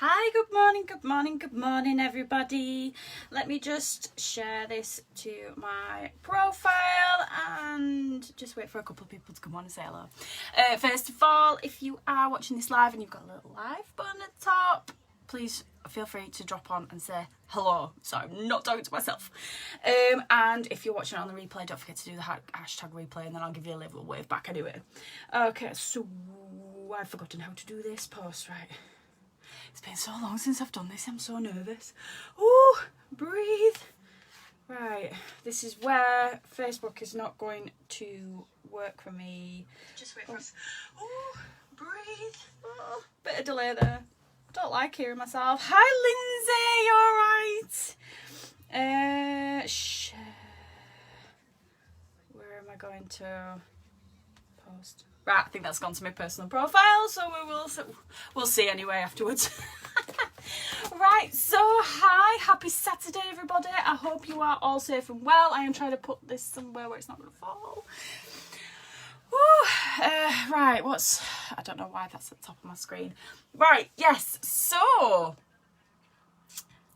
Hi, good morning everybody. Let me just share this to my profile and just wait for a couple of people to come on and say hello. First of all, if you are watching this live and you've got a little live button at the top, please feel free to drop on and say hello. So I'm not talking to myself. And if you're watching it on the replay, don't forget to do the hashtag replay and then I'll give you a little wave back anyway. Okay, so I've forgotten how to do this post, right? It's been so long since I've done this, I'm so nervous. Ooh, breathe. Right, this is where Facebook is not going to work for me. Just wait for us. Ooh, breathe. Oh, bit of delay there. Don't like hearing myself. Hi, Lindsay, you alright? Share. Where am I going to post? Right, I think that's gone to my personal profile, so we'll see anyway afterwards. Right, so hi, happy Saturday everybody. I hope you are all safe and well. I am trying to put this somewhere where it's not going to fall. Right, I don't know why that's at the top of my screen. Right, yes, so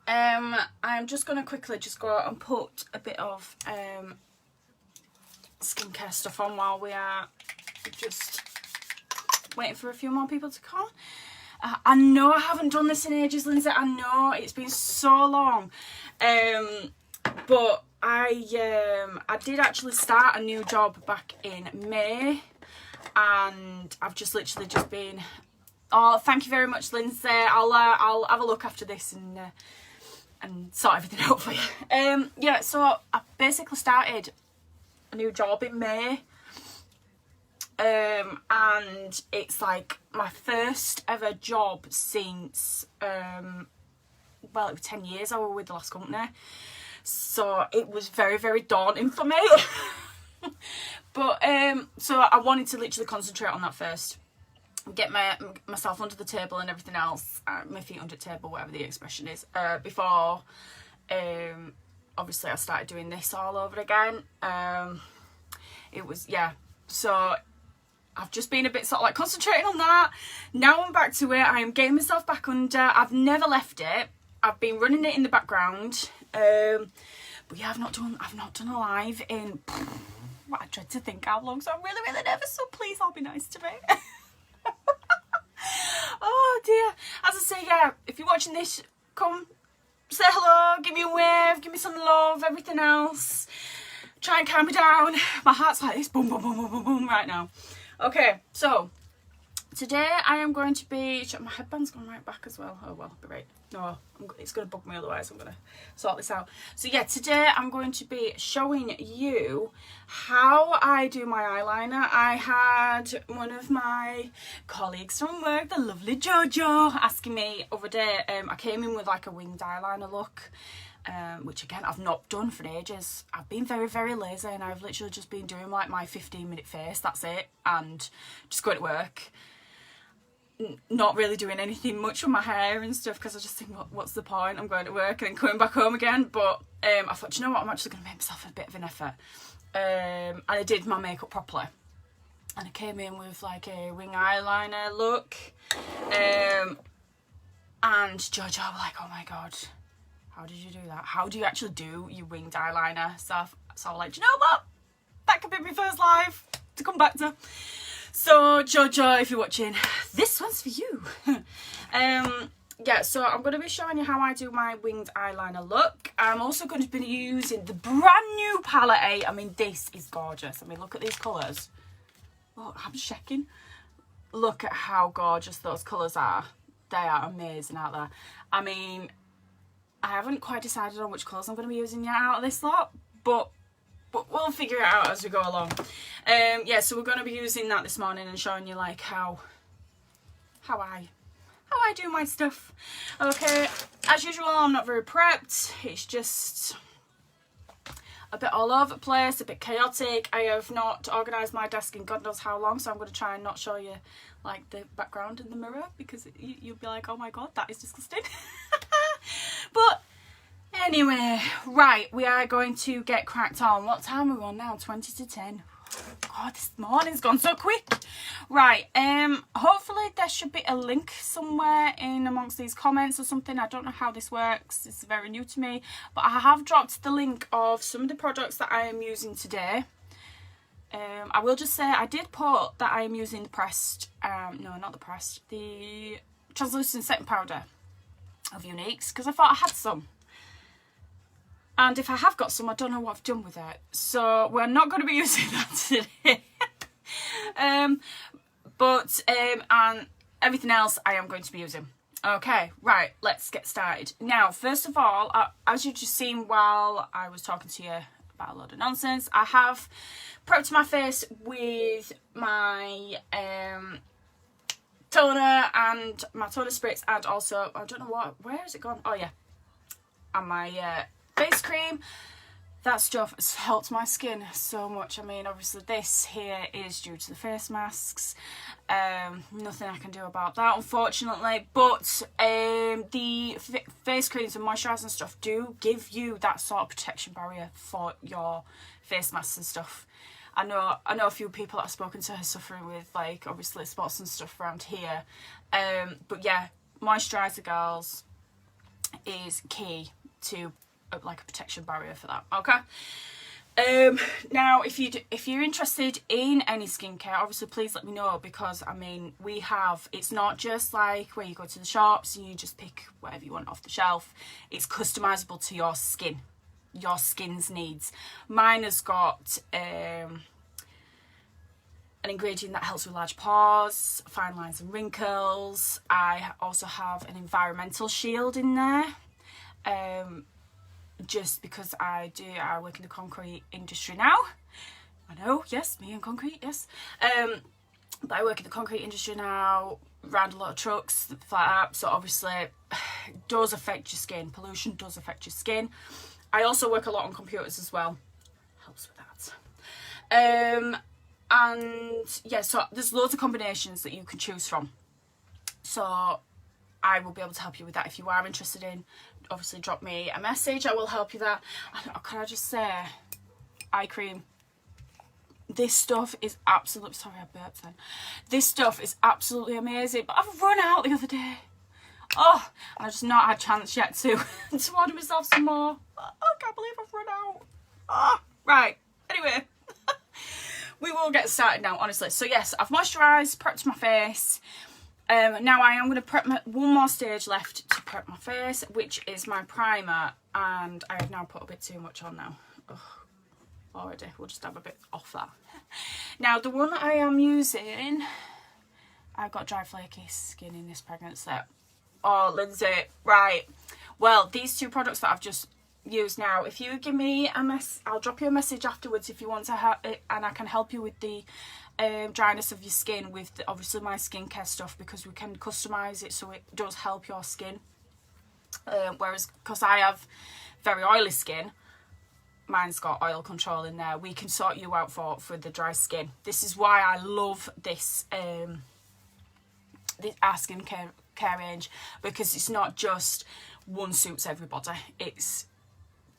I'm just going to quickly just go out and put a bit of skincare stuff on while we are just waiting for a few more people to come. I know I haven't done this in ages, Lindsay. I know it's been so long, but I did actually start a new job back in May, and I've just literally just been. Oh, thank you very much, Lindsay. I'll have a look after this and sort everything out for you. Yeah, so I basically started a new job in May. And it's like my first ever job since well, it was 10 years I was with the last company, so it was very, very daunting for me. But so I wanted to literally concentrate on that first, get myself under the table and everything else, my feet under the table, whatever the expression is, before obviously I started doing this all over again. It was, yeah, so I've just been a bit sort of like concentrating on that. Now I'm back to it. I am getting myself back under. I've never left it. I've been running it in the background. But yeah, I've not done a live in, I dread to think how long, so I'm really, really nervous. So please all be nice to me. Oh dear. As I say, yeah, if you're watching this, come say hello, give me a wave, give me some love, everything else. Try and calm me down. My heart's like this, boom, boom, boom, boom, boom, boom, right now. Okay, so today I am going to be. My headband's gone right back as well. Oh well, be right. No, it's going to bug me otherwise. I'm going to sort this out. So yeah, today I'm going to be showing you how I do my eyeliner. I had one of my colleagues from work, the lovely Jojo, asking me over day. I came in with like a winged eyeliner look. Which again I've not done for ages. I've been very, very lazy and I've literally just been doing like my 15-minute face, that's it, and just going to work, not really doing anything much with my hair and stuff, because I just think, what's the point? I'm going to work and then coming back home again. But I thought, you know what, I'm actually going to make myself a bit of an effort, and I did my makeup properly, and I came in with like a wing eyeliner look, and Jojo were like, oh my god, how did you do that? How do you actually do your winged eyeliner? So I was like, do you know what? That could be my first live to come back to. So Jojo, if you're watching, this one's for you. Yeah, so I'm going to be showing you how I do my winged eyeliner look. I'm also going to be using the brand new palette 8. I mean, this is gorgeous. I mean, look at these colours. Oh, I'm checking. Look at how gorgeous those colours are. They are amazing out there. I mean, I haven't quite decided on which colours I'm going to be using yet out of this lot, but we'll figure it out as we go along. Yeah, so we're going to be using that this morning and showing you like how I do my stuff. Okay, as usual, I'm not very prepped. It's just a bit all over the place, a bit chaotic. I have not organised my desk in God knows how long, so I'm going to try and not show you like the background in the mirror, because you'll be like, oh my god, that is disgusting. But anyway, right, we are going to get cracked on. What time are we on now? 20 to 10. Oh, this morning's gone so quick. Right, hopefully there should be a link somewhere in amongst these comments or something. I don't know how this works. It's very new to me. But I have dropped the link of some of the products that I am using today. I will just say I did put that I am using the pressed, no, not the pressed, the translucent setting powder of Uniques, because I thought I had some. And if I have got some, I don't know what I've done with it. So we're not going to be using that today. And everything else I am going to be using. Okay, right, let's get started. Now, first of all, as you've just seen while I was talking to you about a load of nonsense, I have prepped my face with my toner and my toner spritz, and also, I don't know where has it gone? Oh yeah, and my face cream. That stuff has helped my skin so much. I mean, obviously this here is due to the face masks. Nothing I can do about that, unfortunately. But the face creams and moisturisers and stuff do give you that sort of protection barrier for your face masks and stuff. I know a few people that I've spoken to are suffering with, like, obviously spots and stuff around here. But yeah, moisturiser, girls, is key to like a protection barrier for that. Okay. Now if you're interested in any skincare, obviously please let me know, because I mean, it's not just like where you go to the shops and you just pick whatever you want off the shelf. It's customizable to your skin, your skin's needs. Mine has got an ingredient that helps with large pores, fine lines and wrinkles. I also have an environmental shield in there, just because I work in the concrete industry now. I know, yes, me and concrete, yes. But I work in the concrete industry now, around a lot of trucks, stuff like that. So obviously it does affect your skin. Pollution does affect your skin. I also work a lot on computers as well. Helps with that. And yeah, so there's loads of combinations that you can choose from. So I will be able to help you with that if you are interested in. Obviously drop me a message, I will help you that. Can I just say, eye cream, this stuff is absolutely, sorry I burped then. This stuff is absolutely amazing, but I've run out the other day. Oh, I've just not had a chance yet to order myself some more. I can't believe I've run out. Oh, right, anyway. We will get started now, honestly. So yes, I've moisturised, prepped my face. Now I am going to prep one more stage left to prep my face, which is my primer, and I have now put a bit too much on now. Ugh, already, we'll just have a bit off that. Now the one that I am using, I've got dry flaky skin in this pregnancy. Oh, Lindsay, right. Well, these two products that I've just used now, if you give me a I'll drop you a message afterwards if you want to have it, and I can help you with the dryness of your skin with obviously my skincare stuff, because we can customize it so it does help your skin. Whereas because I have very oily skin, mine's got oil control in there. We can sort you out for the dry skin. This is why I love this our skincare range, because it's not just one suits everybody. It's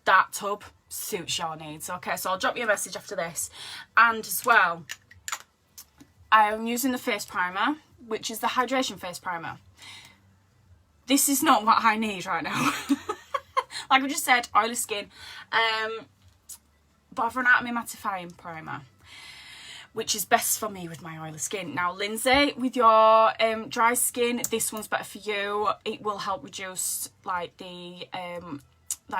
that tub suits your needs. Okay, so I'll drop you a message after this. And as well, I am using the face primer, which is the hydration face primer. This is not what I need right now. Like I just said, oily skin. But I've run out of my mattifying primer, which is best for me with my oily skin. Now, Lindsay, with your dry skin, this one's better for you. It will help reduce like the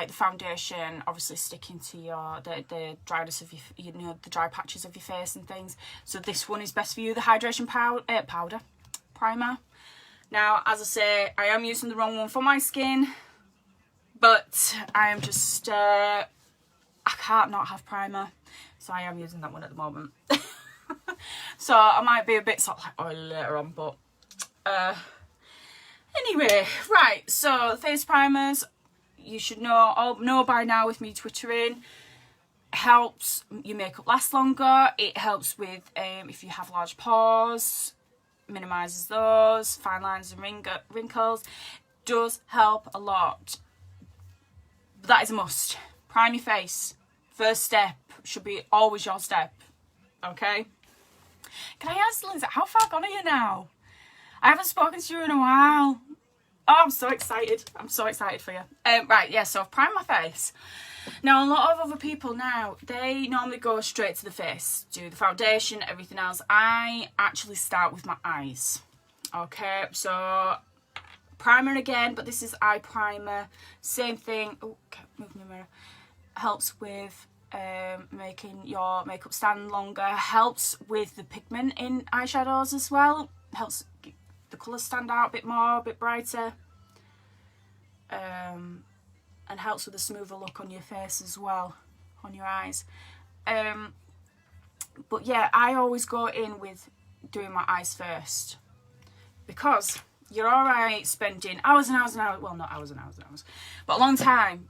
foundation obviously sticking to your the dryness of your the dry patches of your face and things. So this one is best for you, the hydration powder primer. Now, as I say, I am using the wrong one for my skin, but I am just I can't not have primer, so I am using that one at the moment. So I might be a bit sort of like oily later on, but anyway, right, so face primers, you should know by now with me twittering, helps your makeup last longer. It helps with if you have large pores, minimises those, fine lines and wrinkles. Does help a lot. But that is a must. Prime your face. First step should be always your step. okay? Can I ask, Lindsay, how far gone are you now? I haven't spoken to you in a while. Oh, I'm so excited. I'm so excited for you. Right, yeah, so I've primed my face. Now, a lot of other people now, they normally go straight to the face, do the foundation, everything else. I actually start with my eyes. Okay, so primer again, but this is eye primer. Same thing. Oh, can't move my mirror. Helps with making your makeup stand longer. Helps with the pigment in eyeshadows as well. Helps the colours stand out a bit more, a bit brighter. And helps with a smoother look on your face as well, on your eyes. But yeah, I always go in with doing my eyes first, because you're alright spending hours and hours and hours, well, not hours and hours and hours, but a long time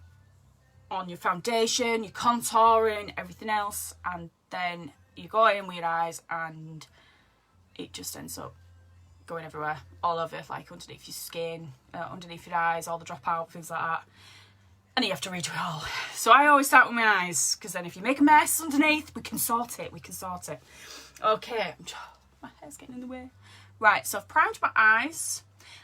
on your foundation, your contouring, everything else, and then you go in with your eyes and it just ends up going everywhere, all over, like underneath your skin, underneath your eyes, all the drop out, things like that. And you have to redo it all. So I always start with my eyes, because then if you make a mess underneath, we can sort it. Okay, my hair's getting in the way. Right, so I've primed my eyes.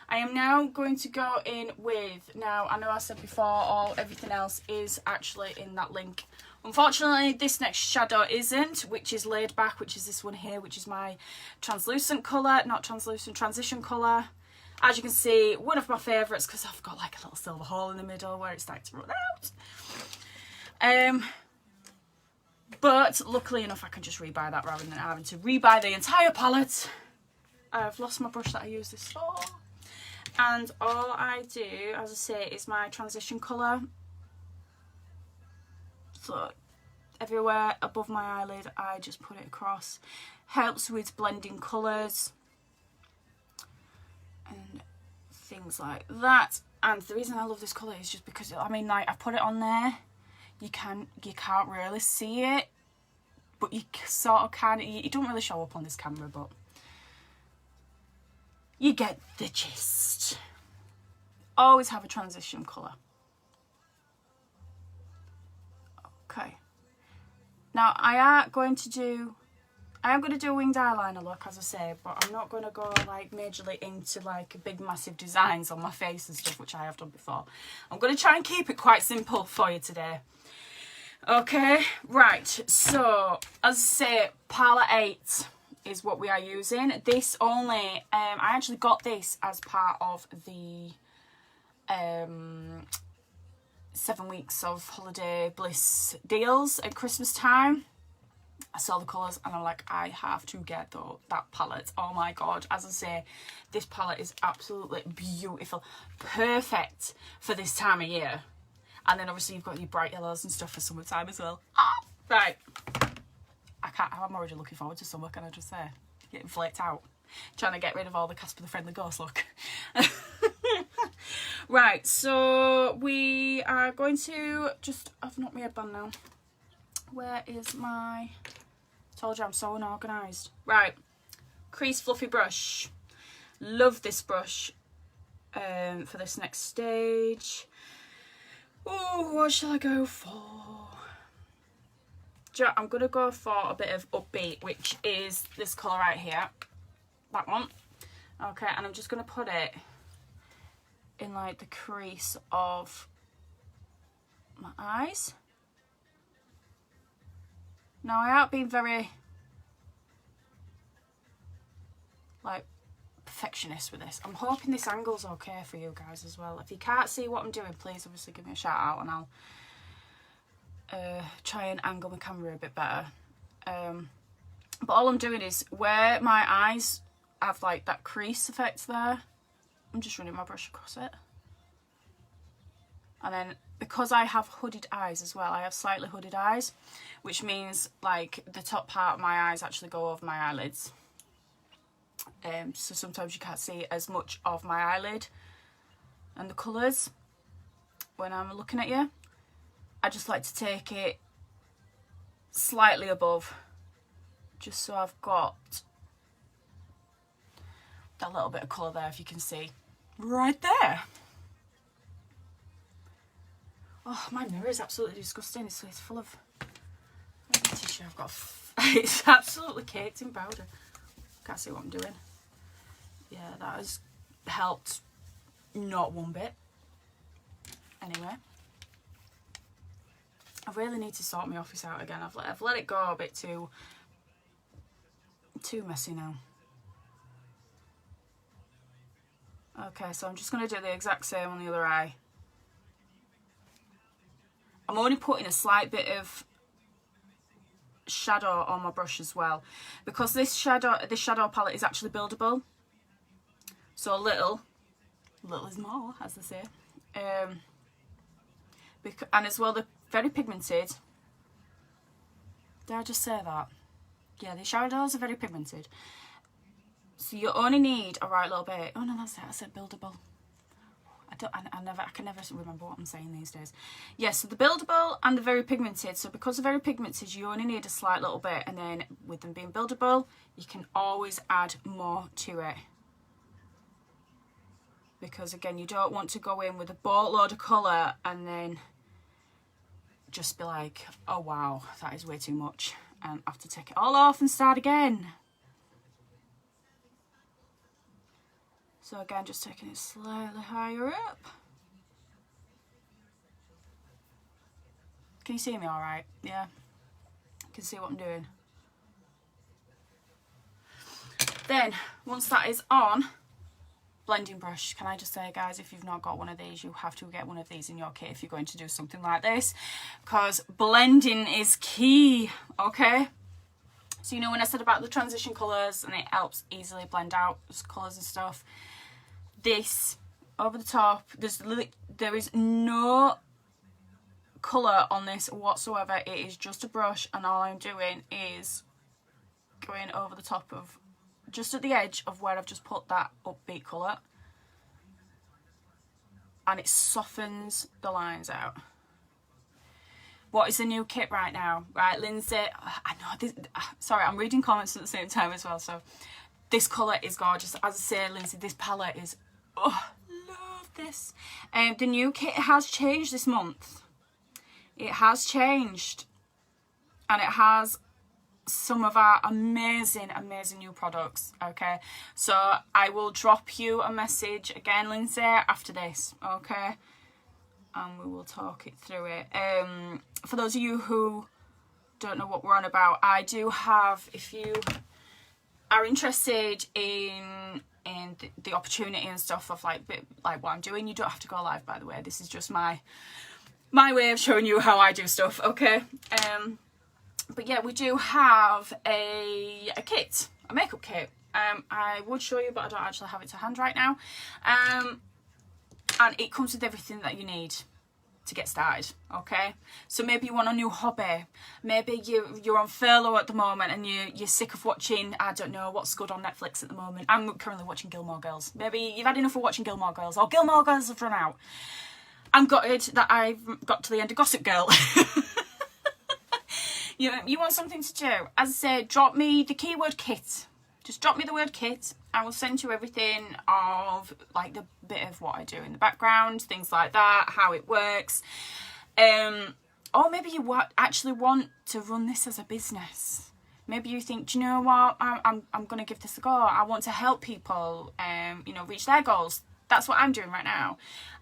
I am now going to go in with, now I know I said before, everything else is actually in that link. Unfortunately, this next shadow isn't, which is laid back, which is this one here, which is my translucent colour, not translucent, transition colour. As you can see, one of my favourites, because I've got like a little silver hole in the middle where it's starting to run out. But luckily enough, I can just rebuy that rather than having to rebuy the entire palette. I've lost my brush that I used this for. And all I do, as I say, is my transition colour. So everywhere above my eyelid, I just put it across. Helps with blending colours and things like that. And the reason I love this colour is just because, I mean, like, I put it on there, you can't really see it, but you sort of can. It don't really show up on this camera, but you get the gist. Always have a transition colour. Okay. Now I am going to do a winged eyeliner look, as I say, but I'm not going to go like majorly into like big massive designs on my face and stuff, which I have done before. I'm going to try and keep it quite simple for you today. Okay, right, so as I say, palette 8 is what we are using. This only, I actually got this as part of the 7 weeks of holiday bliss deals at Christmas time. I saw the colours and I'm like, I have to get that palette. Oh my god, as I say, this palette is absolutely beautiful, perfect for this time of year. And then obviously you've got your bright yellows and stuff for summertime as well. Right, I'm already looking forward to summer, can I just say? Getting flaked out, trying to get rid of all the Casper the Friendly Ghost look. Right, so we are going to I've knocked my headband now. Where is my, told you I'm so unorganised. Right, crease fluffy brush. Love this brush for this next stage. Oh, what shall I go for? I'm going to go for a bit of upbeat, which is this colour right here. That one. Okay, and I'm just going to put it in like the crease of my eyes. Now I have been very like perfectionist with this. I'm hoping this angle's okay for you guys as well. If you can't see what I'm doing, please obviously give me a shout out and I'll try and angle my camera a bit better. But all I'm doing is where my eyes have like that crease effect there, I'm just running my brush across it. And then because I have hooded eyes as well, I have slightly hooded eyes, which means like the top part of my eyes actually go over my eyelids. So sometimes you can't see as much of my eyelid and the colours when I'm looking at you. I just like to take it slightly above, just so I've got that little bit of colour there, if you can see. Right there. Oh, my mirror is absolutely disgusting. It's full of tissue. Literally, I've got... it's absolutely caked in powder. Can't see what I'm doing. Yeah, that has helped not one bit. Anyway. I really need to sort my office out again. I've let it go a bit too messy now. Okay, so I'm just going to do the exact same on the other eye. I'm only putting a slight bit of shadow on my brush as well, because this shadow palette is actually buildable. So little is more, as they say. And as well, they're very pigmented. Did I just say that? Yeah, the shadows are very pigmented. So you only need a right little bit. Oh no, that's it. I said buildable. I can never remember what I'm saying these days. Yes, so the buildable and the very pigmented. So because they're very pigmented, you only need a slight little bit, and then with them being buildable, you can always add more to it. Because again, you don't want to go in with a boatload of colour and then just be like, oh wow, that is way too much, and have to take it all off and start again. So again, just taking it slightly higher up. Can you see me all right? Yeah, you can see what I'm doing. Then, once that is on, blending brush. Can I just say, guys, if you've not got one of these, you have to get one of these in your kit if you're going to do something like this, because blending is key, okay? So, you know, when I said about the transition colours and it helps easily blend out colours and stuff, this over the top, there is no colour on this whatsoever. It is just a brush, and all I'm doing is going over the top of, just at the edge of where I've just put that upbeat colour, and it softens the lines out. What is the new kit right now? Right, Lindsay, I know this, sorry, I'm reading comments at the same time as well, so this colour is gorgeous. As I say, Lindsay, this palette is, oh, love this. The new kit has changed this month. It has changed, and it has some of our amazing new products. Okay, so I will drop you a message again, Lindsay, after this, okay, and we will talk it through it. For those of you who don't know what we're on about, I do have, if you are interested in the opportunity and stuff of like what I'm doing, you don't have to go live, by the way. This is just my way of showing you how I do stuff, okay? But yeah, we do have a kit, a makeup kit. I would show you, but I don't actually have it to hand right now. And it comes with everything that you need to get started, okay? So maybe you want a new hobby. Maybe you're on furlough at the moment and you're sick of watching, I don't know, what's good on Netflix at the moment. I'm currently watching Gilmore Girls. Maybe you've had enough of watching Gilmore Girls, or Gilmore Girls have run out. I'm gutted that I've got to the end of Gossip Girl. You want something to do, as I said, drop me the keyword kit. Just drop me the word kit. I will send you everything of like the bit of what I do in the background, things like that, how it works. Or maybe you actually want to run this as a business. Maybe you think, do you know what, I'm going to give this a go. I want to help people, you know, reach their goals. That's what I'm doing right now.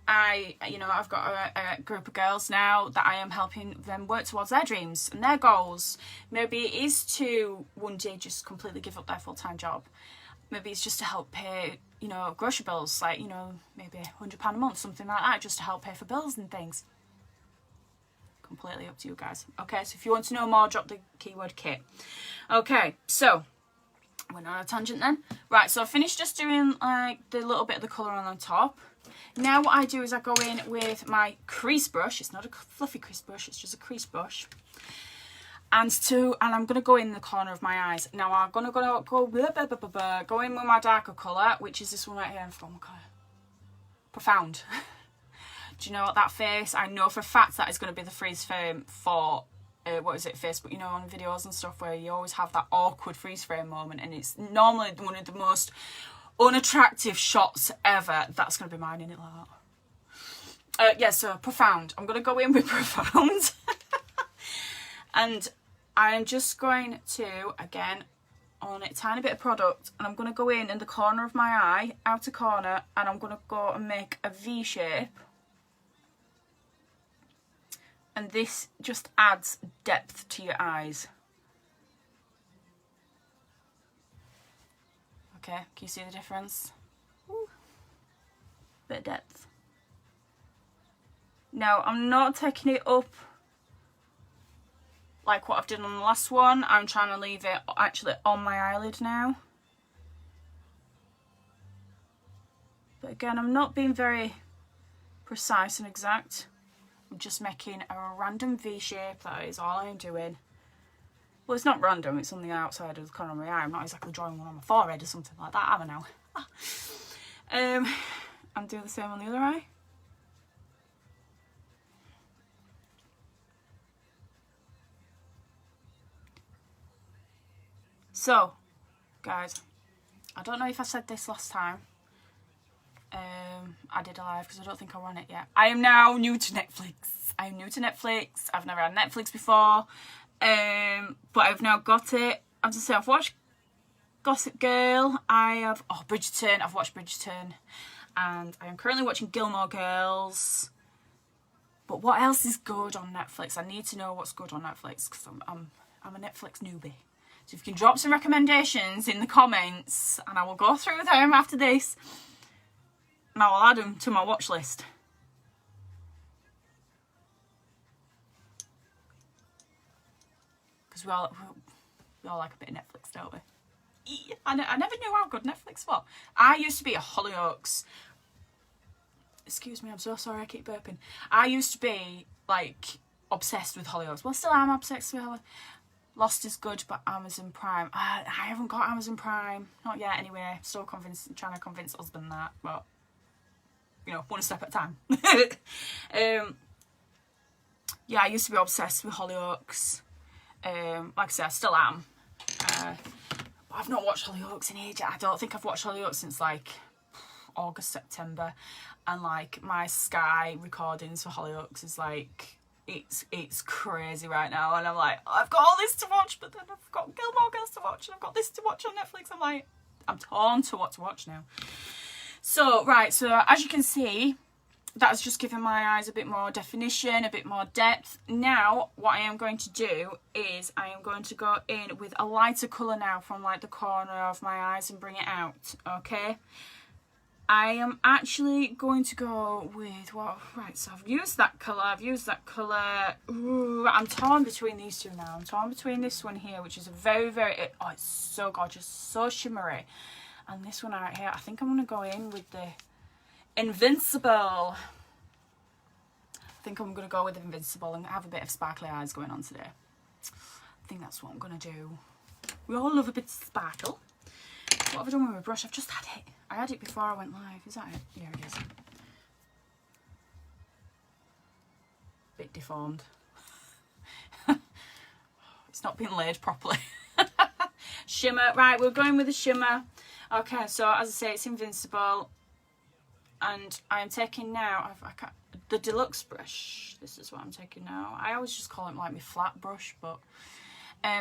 I've got a group of girls now that I am helping them work towards their dreams and their goals. Maybe it is to one day just completely give up their full-time job. Maybe it's just to help pay, you know, grocery bills, like, you know, maybe £100 a month, something like that, just to help pay for bills and things. Completely up to you guys. Okay, so if you want to know more, drop the keyword kit. Okay, so we're on a tangent then. Right, so I finished just doing like the little bit of the colour on the top. Now what I do is I go in with my crease brush. It's not a fluffy crease brush, it's just a crease brush. And I'm going to go in the corner of my eyes. Now I'm going to go in with my darker colour, which is this one right here. I forgot my colour. Profound. Do you know what, that face? I know for a fact that is going to be the freeze frame for, Facebook, you know, on videos and stuff where you always have that awkward freeze frame moment, and it's normally one of the most unattractive shots ever. That's going to be mine, in it like that. Yeah, so Profound. I'm going to go in with Profound. And I am just going to, again, on a tiny bit of product, and I'm going to go in the corner of my eye, outer corner, and I'm going to go and make a V shape. And this just adds depth to your eyes. Okay, can you see the difference? Ooh. Bit of depth. Now, I'm not taking it up like what I've done on the last one. I'm trying to leave it actually on my eyelid now. But again, I'm not being very precise and exact. I'm just making a random V shape, that is all I'm doing. Well, it's not random, it's on the outside of the corner of my eye. I'm not exactly drawing one on my forehead or something like that, am I now? I'm doing the same on the other eye. So, guys, I don't know if I said this last time. I did a live because I don't think I ran it yet. I am now new to Netflix. I am new to Netflix. I've never had Netflix before. But I've now got it. As I say, I've watched Gossip Girl. Bridgerton. I've watched Bridgerton. And I am currently watching Gilmore Girls. But what else is good on Netflix? I need to know what's good on Netflix because I'm a Netflix newbie. So if you can drop some recommendations in the comments and I will go through them after this. And I will add them to my watch list. Because we all like a bit of Netflix, don't we? I never knew how good Netflix was. I used to be a Hollyoaks. Excuse me, I'm so sorry, I keep burping. I used to be, like, obsessed with Hollyoaks. Well, still am obsessed with Hollyoaks. Lost is good, but Amazon Prime. I haven't got Amazon Prime. Not yet, anyway. Still trying to convince husband that, but... you know, one step at a time. Yeah, I used to be obsessed with Hollyoaks. Like I said, I still am. But I've not watched Hollyoaks in ages. I don't think I've watched Hollyoaks since like August, September. And like my Sky recordings for Hollyoaks is like, it's crazy right now. And I'm like, oh, I've got all this to watch, but then I've got Gilmore Girls to watch, and I've got this to watch on Netflix. I'm like, I'm torn to what to watch now. So, right, so as you can see, that's just given my eyes a bit more definition, a bit more depth. Now, what I am going to do is I am going to go in with a lighter colour now from like the corner of my eyes and bring it out, okay? I am actually going to go with, right, so I've used that colour, Ooh, I'm torn between these two now. I'm torn between this one here, which is a very, oh, it's so gorgeous, so shimmery. And this one right here, I think I'm going to go in with the Invincible. I think I'm going to go with Invincible and have a bit of sparkly eyes going on today. I think that's what I'm going to do. We all love a bit of sparkle. What have I done with my brush? I've just had it. I had it before I went live. Is that it? Yeah, it is. Bit deformed. It's not been laid properly. Shimmer. Right, we're going with the shimmer. Okay, so as I say, it's Invincible. And I am taking now the deluxe brush. This is what I'm taking now. I always just call it like my flat brush, but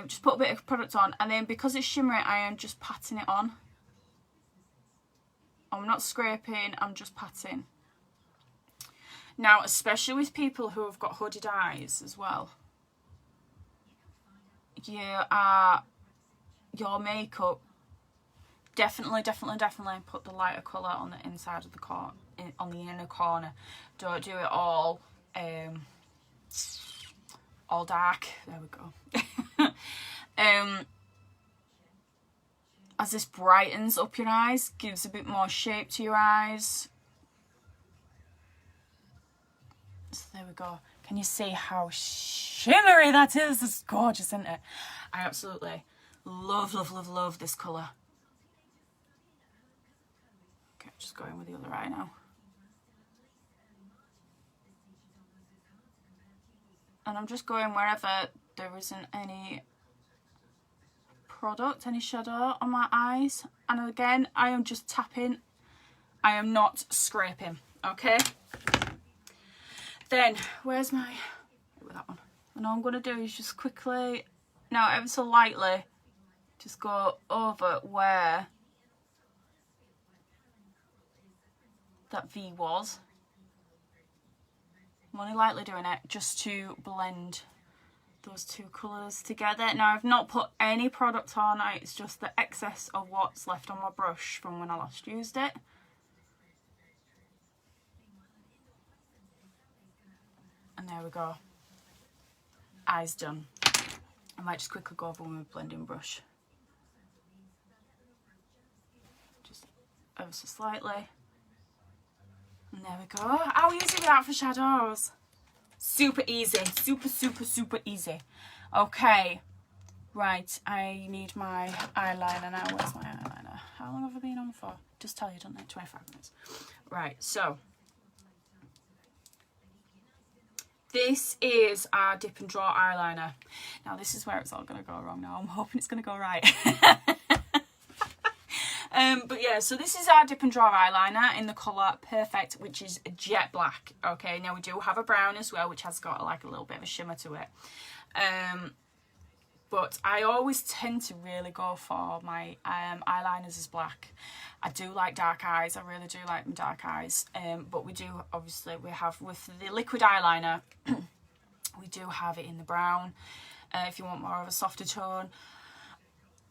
just put a bit of product on, and then because it's shimmery, I am just patting it on. I'm not scraping, I'm just patting. Now, especially with people who have got hooded eyes as well, your makeup, definitely put the lighter colour on the inside of the corner, on the inner corner. Don't do it all dark. There we go. As this brightens up your eyes, gives a bit more shape to your eyes. So there we go. Can you see how shimmery that is? It's gorgeous, isn't it? I absolutely love this colour. Okay, just going with the other eye now. And I'm just going wherever there isn't any product, any shadow on my eyes. And again, I am just tapping. I am not scraping, okay? Then, where's my... with that one. And all I'm going to do is just quickly Now ever so lightly, just go over where that V was. I'm only lightly doing it just to blend those two colours together. Now I've not put any product on, it's just the excess of what's left on my brush from when I last used it. And there we go. Eyes done. I might just quickly go over with my blending brush. Just ever so slightly. And there we go. How easy is that for shadows? Super easy. Super easy. Okay. Right, I need my eyeliner now. Where's my eyeliner? How long have I been on for? Just tell you, don't they? 25 minutes. Right, so this is our dip and draw eyeliner. Now this is where it's all going to go wrong now. I'm hoping it's going to go right. But yeah, so this is our dip and draw eyeliner in the colour Perfect, which is jet black. Okay, now we do have a brown as well, which has got like a little bit of a shimmer to it. But I always tend to really go for my eyeliners as black. I do like dark eyes, I really do like my dark eyes. But we do, obviously, we have with the liquid eyeliner, we do have it in the brown, if you want more of a softer tone.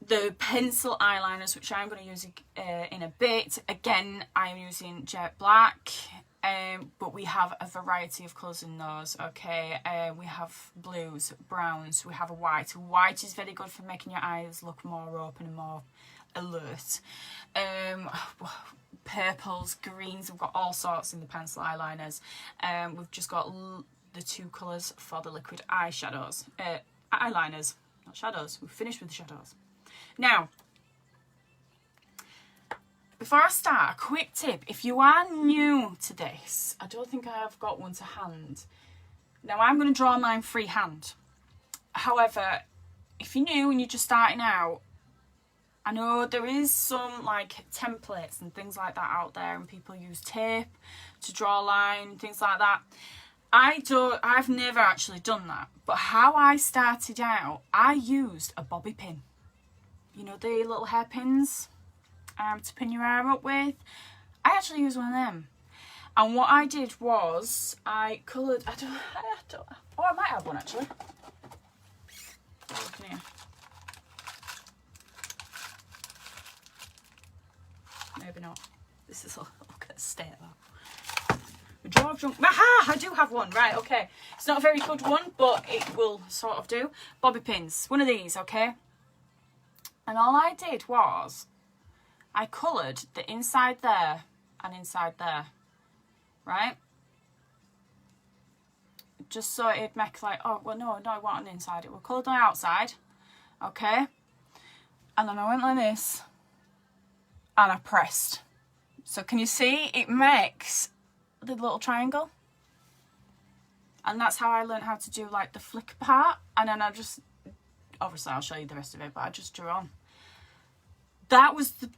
The pencil eyeliners, which I'm going to use in a bit, again, I'm using jet black. But we have a variety of colours in those, okay? We have blues, browns, we have a white. White is very good for making your eyes look more open and more alert. Purples, greens, we've got all sorts in the pencil eyeliners. We've just got the two colours for the liquid eyeshadows. Eyeliners, not shadows. We've finished with the shadows. Now, before I start, a quick tip. If you are new to this, I don't think I have got one to hand. Now, I'm going to draw mine freehand. However, if you're new and you're just starting out, I know there is some like templates and things like that out there, and people use tape to draw a line, things like that. I've never actually done that. But how I started out, I used a bobby pin. You know, the little hairpins to pin your hair up with. I actually used one of them. And what I did was I coloured, I might have one actually. Look in here. Maybe not. This is look at the state of that. The drawer of junk. Aha! I do have one. Right, okay. It's not a very good one, but it will sort of do. Bobby pins. One of these, okay? And all I did was I coloured the inside there and inside there. Right? Just so it'd make like, oh, well, no, I want an inside. It will colour the outside. Okay? And then I went like this. And I pressed. So can you see? It makes the little triangle. And that's how I learned how to do like the flicker part. And then I just, obviously I'll show you the rest of it, but I just drew on. That was the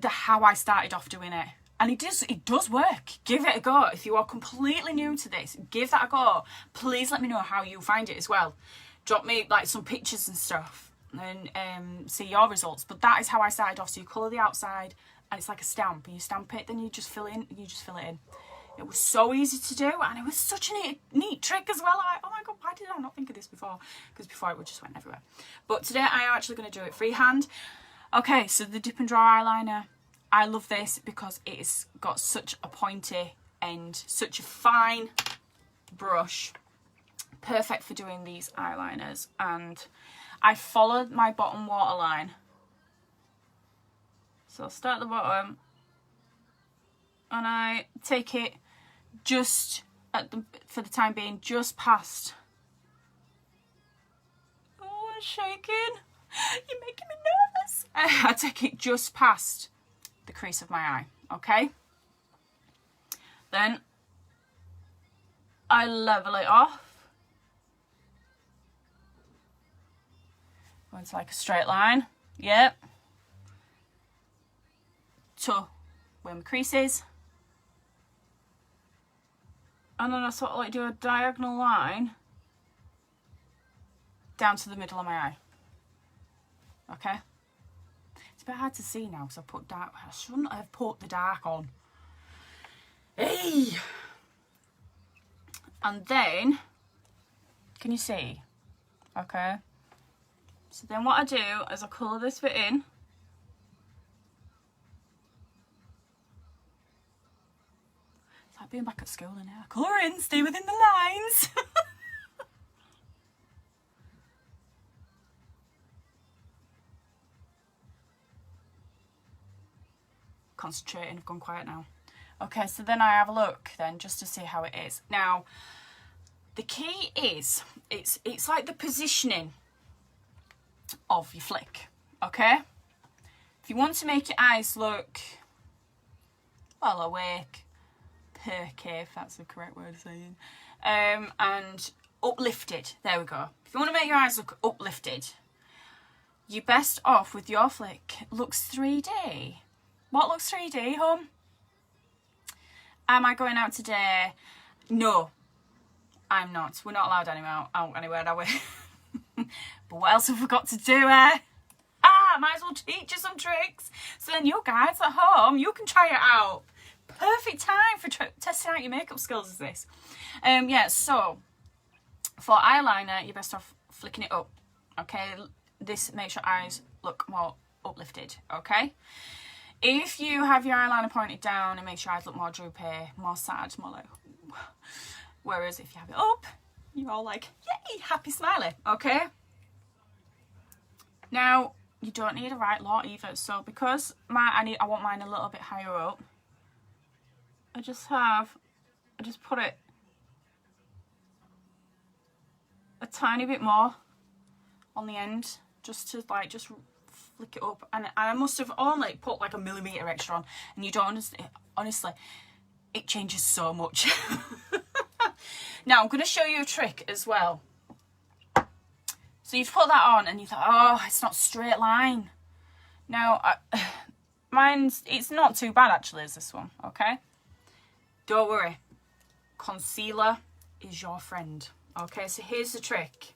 how I started off doing it. And it does work. Give it a go. If you are completely new to this, give that a go. Please let me know how you find it as well. Drop me like some pictures and stuff and see your results. But that is how I started off. So you colour the outside and it's like a stamp. And you stamp it, then you just fill it in. It was so easy to do, and it was such a neat trick as well. Oh my god, why did I not think of this before? Because before it just went everywhere. But today I am actually going to do it freehand. Okay, so the dip and draw eyeliner. I love this because it's got such a pointy end, such a fine brush. Perfect for doing these eyeliners. And I followed my bottom waterline. So I'll start at the bottom. And I take it just for the time being, just past. Oh, I'm shaking. You're making me nervous. I take it just past the crease of my eye, okay? Then I level it off. Go into like a straight line. Yep. To where my crease is. And then I sort of like do a diagonal line down to the middle of my eye. Okay? It's a bit hard to see now because I put dark. I shouldn't have put the dark on. Hey! And then, can you see? Okay. So then what I do is I colour this bit in. It's like being back at school in here. Colour in, stay within the lines. Concentrating, I've gone quiet now. Okay, so then I have a look then just to see how it is. Now, the key is, it's like the positioning of your flick, okay? If you want to make your eyes look, well, awake, perky, if that's the correct word of saying, and uplifted, there we go. If you want to make your eyes look uplifted, you're best off with your flick. Looks 3D. What looks 3D, hon? Am I going out today? No, I'm not. We're not allowed out anywhere, are we? But what else have we got to do, eh? Might as well teach you some tricks. So then you guys at home, you can try it out. Perfect time for testing out your makeup skills is this. Yeah, so for eyeliner, you're best off flicking it up. Okay, this makes your eyes look more uplifted, okay? If you have your eyeliner pointed down, it makes your eyes look more droopy, more sad, more like... Whereas if you have it up, you're all like, yay, happy, smiley, okay? Now, you don't need a right lot either. So because I want mine a little bit higher up, I just put it a tiny bit more on the end, just to like, just flick it up. And I must have only put like a millimetre extra on, and you don't understand, honestly, it changes so much. Now, I'm going to show you a trick as well. So you've put that on and you thought, oh, it's not straight line. Now, it's not too bad actually, is this one, okay? Don't worry. Concealer is your friend. Okay, so here's the trick.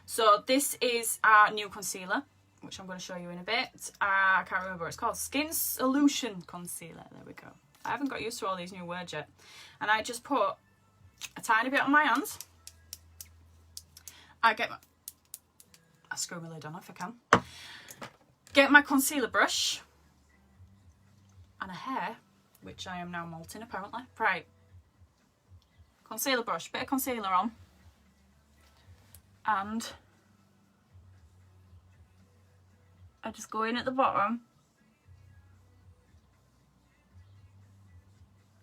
So this is our new concealer, which I'm going to show you in a bit. I can't remember what it's called. Skin Solution Concealer. There we go. I haven't got used to all these new words yet. And I just put a tiny bit on my hands. I screw my lid on if I can. Get my concealer brush and a hair, which I am now molting apparently. Right. Concealer brush, bit of concealer on. And I just go in at the bottom.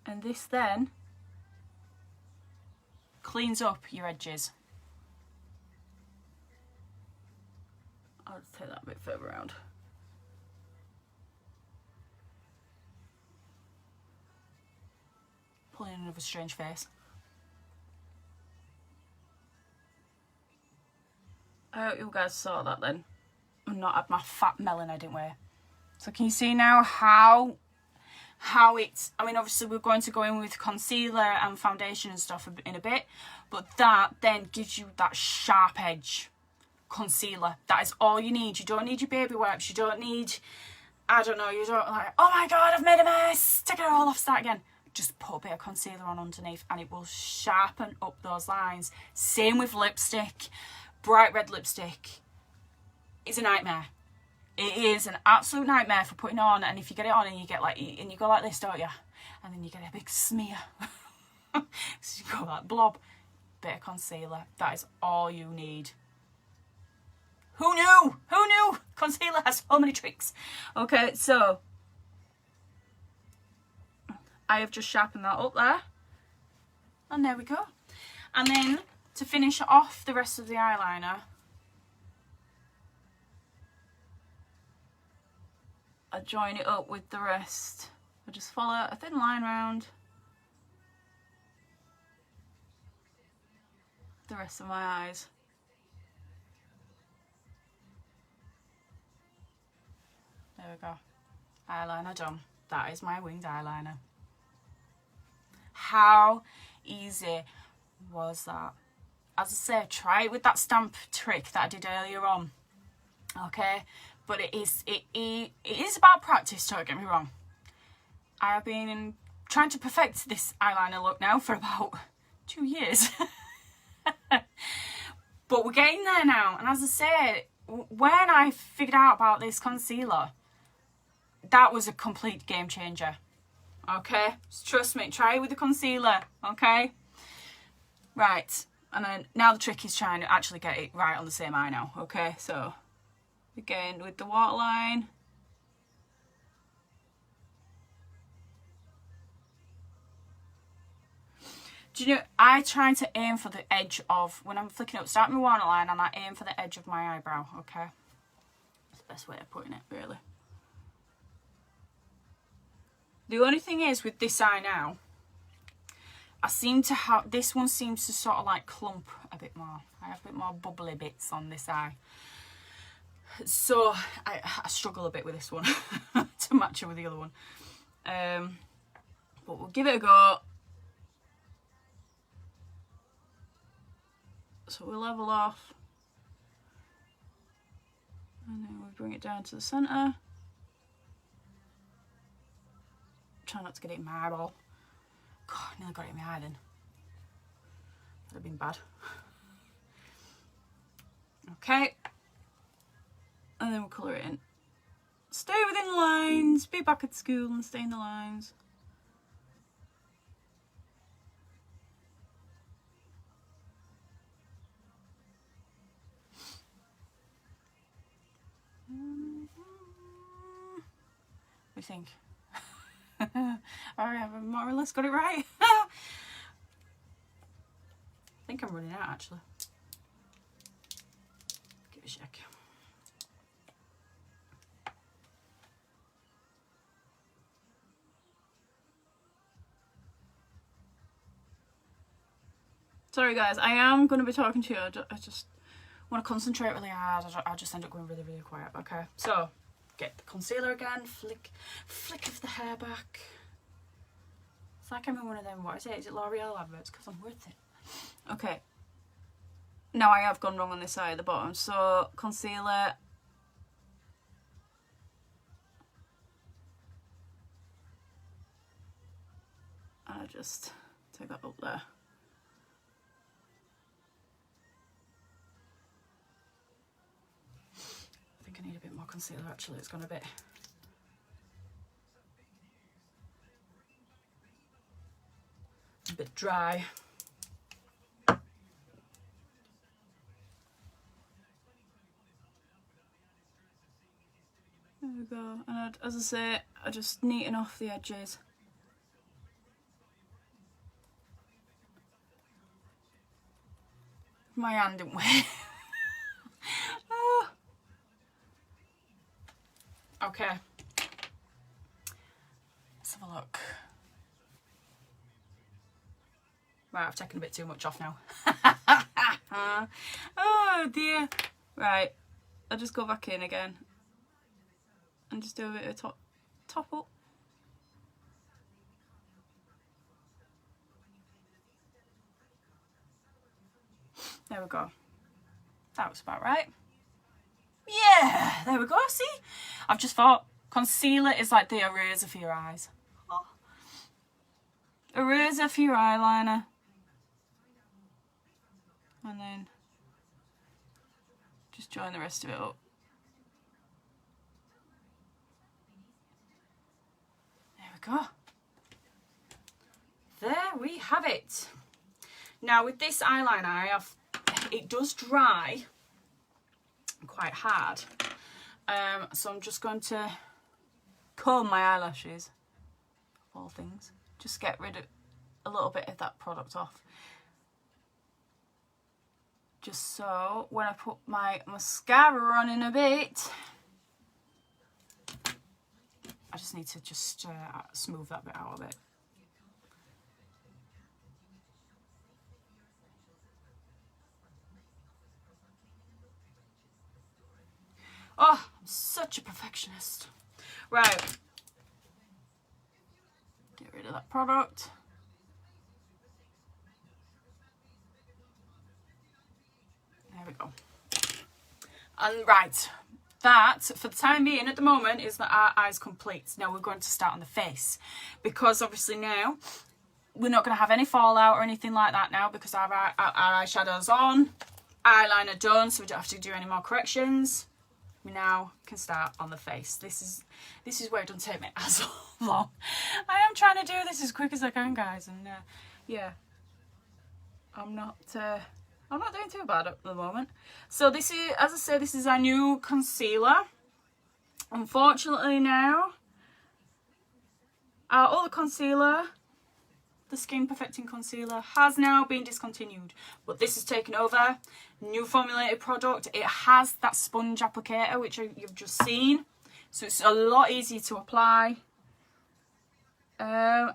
And this then cleans up your edges. I'll just take that a bit further around. Pulling in another strange face. I hope you guys saw that then. I'm not had my fat melon I didn't wear. So can you see now how it's, I mean obviously we're going to go in with concealer and foundation and stuff in a bit, but that then gives you that sharp edge. Concealer, that is all you need. You don't need your baby wipes, you don't need, I don't know, you don't like, oh my god, I've made a mess, take it all off, start again. Just put a bit of concealer on underneath and it will sharpen up those lines. Same with lipstick. Bright red lipstick is a nightmare. It is an absolute nightmare for putting on, and if you get it on and you get like, and you go like this, don't you? And then you get a big smear. So you go like blob. Bit of concealer, that is all you need. Who knew? Who knew? Concealer has so many tricks. Okay, so I have just sharpened that up there. And there we go. And then to finish off the rest of the eyeliner, I join it up with the rest. I just follow a thin line round the rest of my eyes. There we go. Eyeliner done. That is my winged eyeliner. How easy was that? as I say, try it with that stamp trick that I did earlier on. Okay, but it is about practice, don't get me wrong. I have been trying to perfect this eyeliner look now for about 2 years. But we're getting there now. And as I said, when I figured out about this concealer, that was a complete game changer. Okay, just trust me, try it with the concealer. Okay, right. And then now the trick is trying to actually get it right on the same eye now. Okay, so again with the waterline. Do you know, I try to aim for the edge of, when I'm flicking up, start my waterline and I aim for the edge of my eyebrow, okay? That's the best way of putting it, really. The only thing is with this eye now, I seem to have, this one seems to sort of like clump a bit more. I have a bit more bubbly bits on this eye. So I struggle a bit with this one to match it with the other one. But we'll give it a go. So we'll level off, and then we'll bring it down to the centre. Try not to get it in my eyeball. God, I nearly got it in my eye then. That'd have been bad. Okay. And then we'll colour it in. Stay within the lines, be back at school and stay in the lines. We think. I have more or less got it right. I think I'm running out actually. Give it a check. Sorry guys, I am going to be talking to you. I just want to concentrate really hard. I just end up going really, really quiet. Okay, so get the concealer again, flick of the hair back. It's like I'm in one of them, what is it? Is it L'Oreal adverts? Because I'm worth it. Okay. Now I have gone wrong on this side at the bottom. So concealer. And I just take that up there. I think I need a bit more concealer actually, it's gone a bit dry. There we go. And as I say, I just neaten off the edges. My hand didn't weigh. Oh. Okay. Let's have a look. Right, I've taken a bit too much off now. Oh dear. Right, I'll just go back in again and just do a bit of top up. There we go. That was about right. Yeah, there we go. See, I've just thought concealer is like the eraser for your eyes. Oh. Eraser for your eyeliner. And then just join the rest of it up. There we go. There we have it. Now with this eyeliner, it does dry quite hard. So I'm just going to comb my eyelashes, of all things. Just get rid of a little bit of that product off. Just so when I put my mascara on in a bit, I just need to just smooth that bit out a bit. Oh, I'm such a perfectionist. Right. Get rid of that product. And right, that, for the time being, at the moment, is that our eyes complete. Now we're going to start on the face. Because obviously now, we're not going to have any fallout or anything like that now, because our eyeshadow's on, eyeliner done, so we don't have to do any more corrections. We now can start on the face. This is where it doesn't take me as long. I am trying to do this as quick as I can, guys, and yeah, I'm not doing too bad at the moment. So this is, as I say, this is our new concealer. Unfortunately now, our other concealer, the Skin Perfecting Concealer, has now been discontinued. But this has taken over. New formulated product. It has that sponge applicator, which you've just seen. So it's a lot easier to apply. And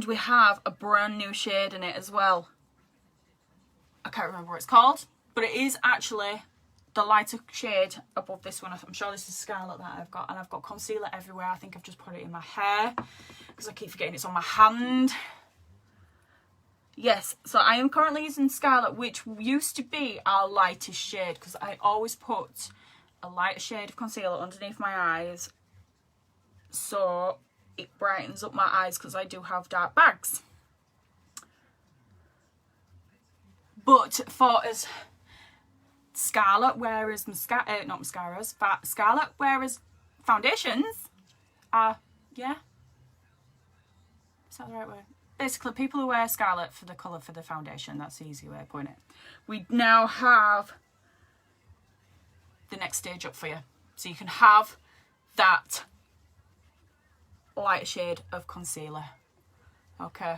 we have a brand new shade in it as well. I can't remember what it's called, but it is actually the lighter shade above this one. I'm sure this is Scarlet that I've got, and I've got concealer everywhere. I think I've just put it in my hair because I keep forgetting it's on my hand. Yes, so I am currently using Scarlet, which used to be our lightest shade, because I always put a lighter shade of concealer underneath my eyes so it brightens up my eyes, because I do have dark bags. But for as Scarlet, whereas Scarlet, whereas foundations are, yeah, is that the right word? Basically, people who wear Scarlet for the colour for the foundation, that's the easy way of putting it. We now have the next stage up for you. So you can have that light shade of concealer. Okay.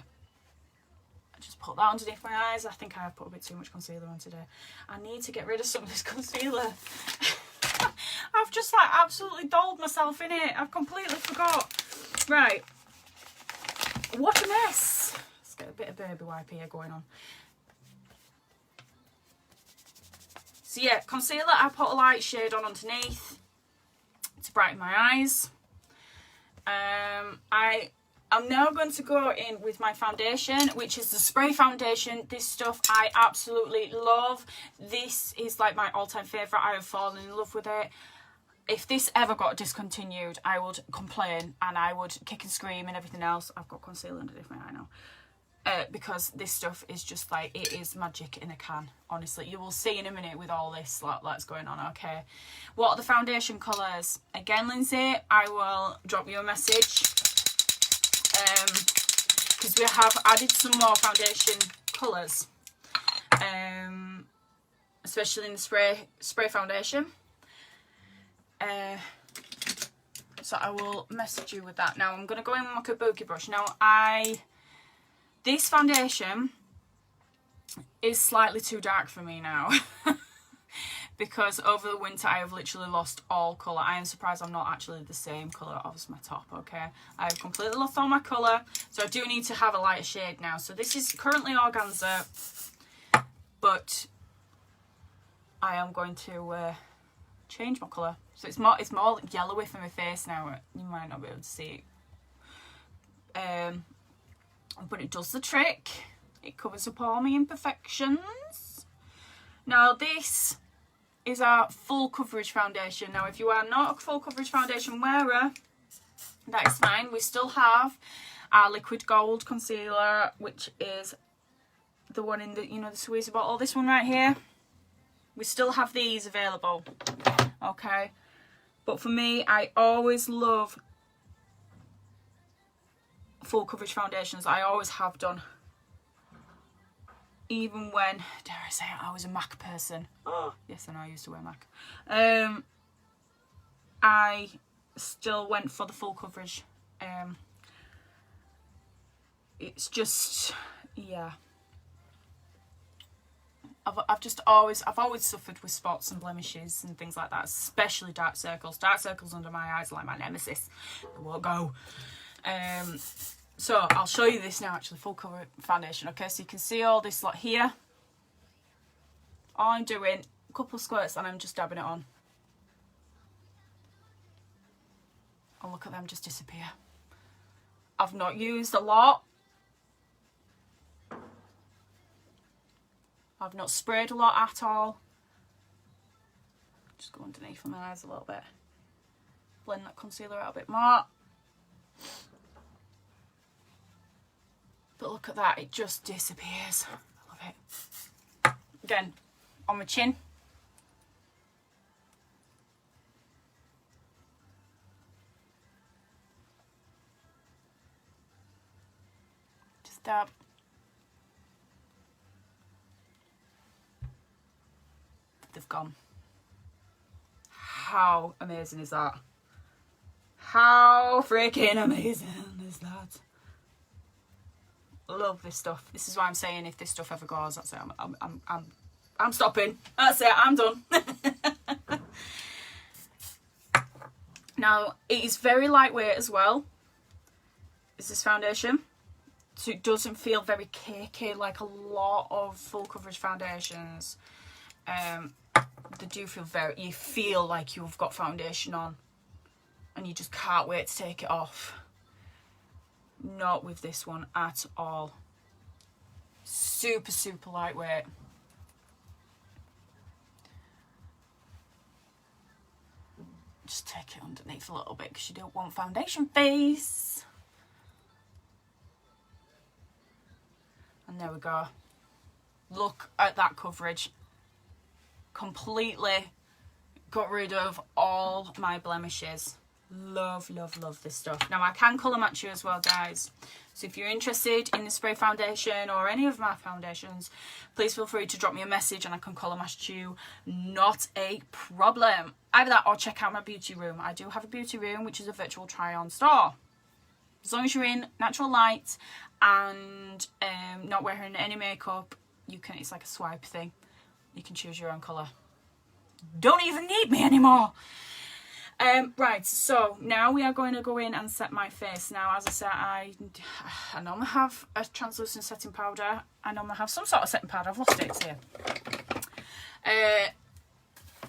I just put that underneath my eyes. I think I have put a bit too much concealer on today. I need to get rid of some of this concealer. I've just like absolutely dolled myself in it. I've completely forgot. Right. What a mess. Let's get a bit of baby wipe here going on. So yeah, concealer, I put a light shade on underneath to brighten my eyes. I'm now going to go in with my foundation, which is the spray foundation. This stuff I absolutely love. This is like my all-time favourite. I have fallen in love with it. If this ever got discontinued, I would complain and I would kick and scream and everything else. I've got concealer underneath my eye now. Because this stuff is just like, it is magic in a can, honestly. You will see in a minute with all this that's going on, okay? What are the foundation colours? Again, Lindsay, I will drop you a message. Because we have added some more foundation colours. Especially in the spray foundation. So I will message you with that. Now I'm going to go in with my kabuki brush. Now this foundation is slightly too dark for me now. Because over the winter I have literally lost all colour. I am surprised I'm not actually the same colour as my top, okay? I've completely lost all my colour. So I do need to have a lighter shade now. So this is currently organza. But I am going to change my colour. So it's more yellowy for my face now. You might not be able to see it. But it does the trick. It covers up all my imperfections. Now this is our full coverage foundation. Now if you are not a full coverage foundation wearer, that is fine. We still have our liquid gold concealer, which is the one in the, the squeezy bottle. This one right here. We still have these available. Okay. But for me, I always love full coverage foundations. I always have done. Even when, dare I say it, I was a MAC person. Oh, yes, I know I used to wear MAC. I still went for the full coverage. It's just, yeah. I've always suffered with spots and blemishes and things like that, especially dark circles. Dark circles under my eyes are like my nemesis. They won't go. So I'll show you this now, actually, full cover foundation. Okay, so you can see all this lot here. All I'm doing, a couple of squirts, and I'm just dabbing it on. And look at them just disappear. I've not used a lot. I've not sprayed a lot at all. Just go underneath my eyes a little bit. Blend that concealer out a bit more. But look at that, it just disappears. I love it. Again, on my chin. Just dab. They've gone. How amazing is that? How freaking amazing is that? Love this stuff. This is why I'm saying if this stuff ever goes, that's it. I'm stopping. That's it. I'm done. Now it is very lightweight as well. Is this foundation? So it doesn't feel very cakey like a lot of full coverage foundations. They do feel very. You feel like you've got foundation on, and you just can't wait to take it off. Not with this one at all. Super, super lightweight. Just take it underneath a little bit because you don't want foundation face. And there we go. Look at that coverage. Completely got rid of all my blemishes. Love, love, love this stuff. Now I can colour match you as well, guys. So if you're interested in the spray foundation or any of my foundations, please feel free to drop me a message and I can colour match you. Not a problem. Either that or check out my beauty room. I do have a beauty room, which is a virtual try-on store. As long as you're in natural light and not wearing any makeup, you can. It's like a swipe thing. You can choose your own colour. Don't even need me anymore. Right, so now we are going to go in and set my face. Now, as I said, I normally have a translucent setting powder. I normally have some sort of setting powder. I've lost it, it's here.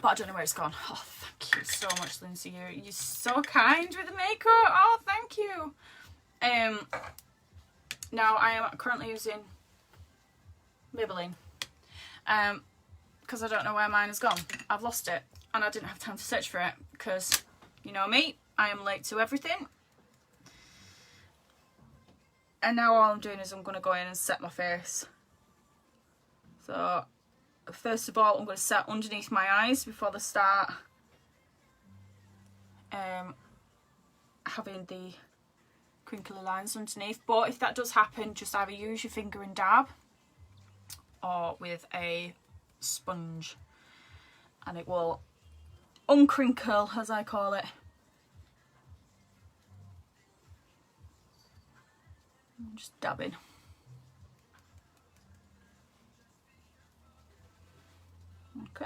But I don't know where it's gone. Oh, thank you so much, Lindsay. You're so kind with the makeup. Oh, thank you. Now, I am currently using Maybelline. Because I don't know where mine has gone. I've lost it. And I didn't have time to search for it because, you know me, I am late to everything. And now all I'm doing is I'm going to go in and set my face. So, first of all, I'm going to set underneath my eyes before they start having the crinkly lines underneath. But if that does happen, just either use your finger and dab or with a sponge. And it will uncrinkle, as I call it. I'm just dabbing. Okay.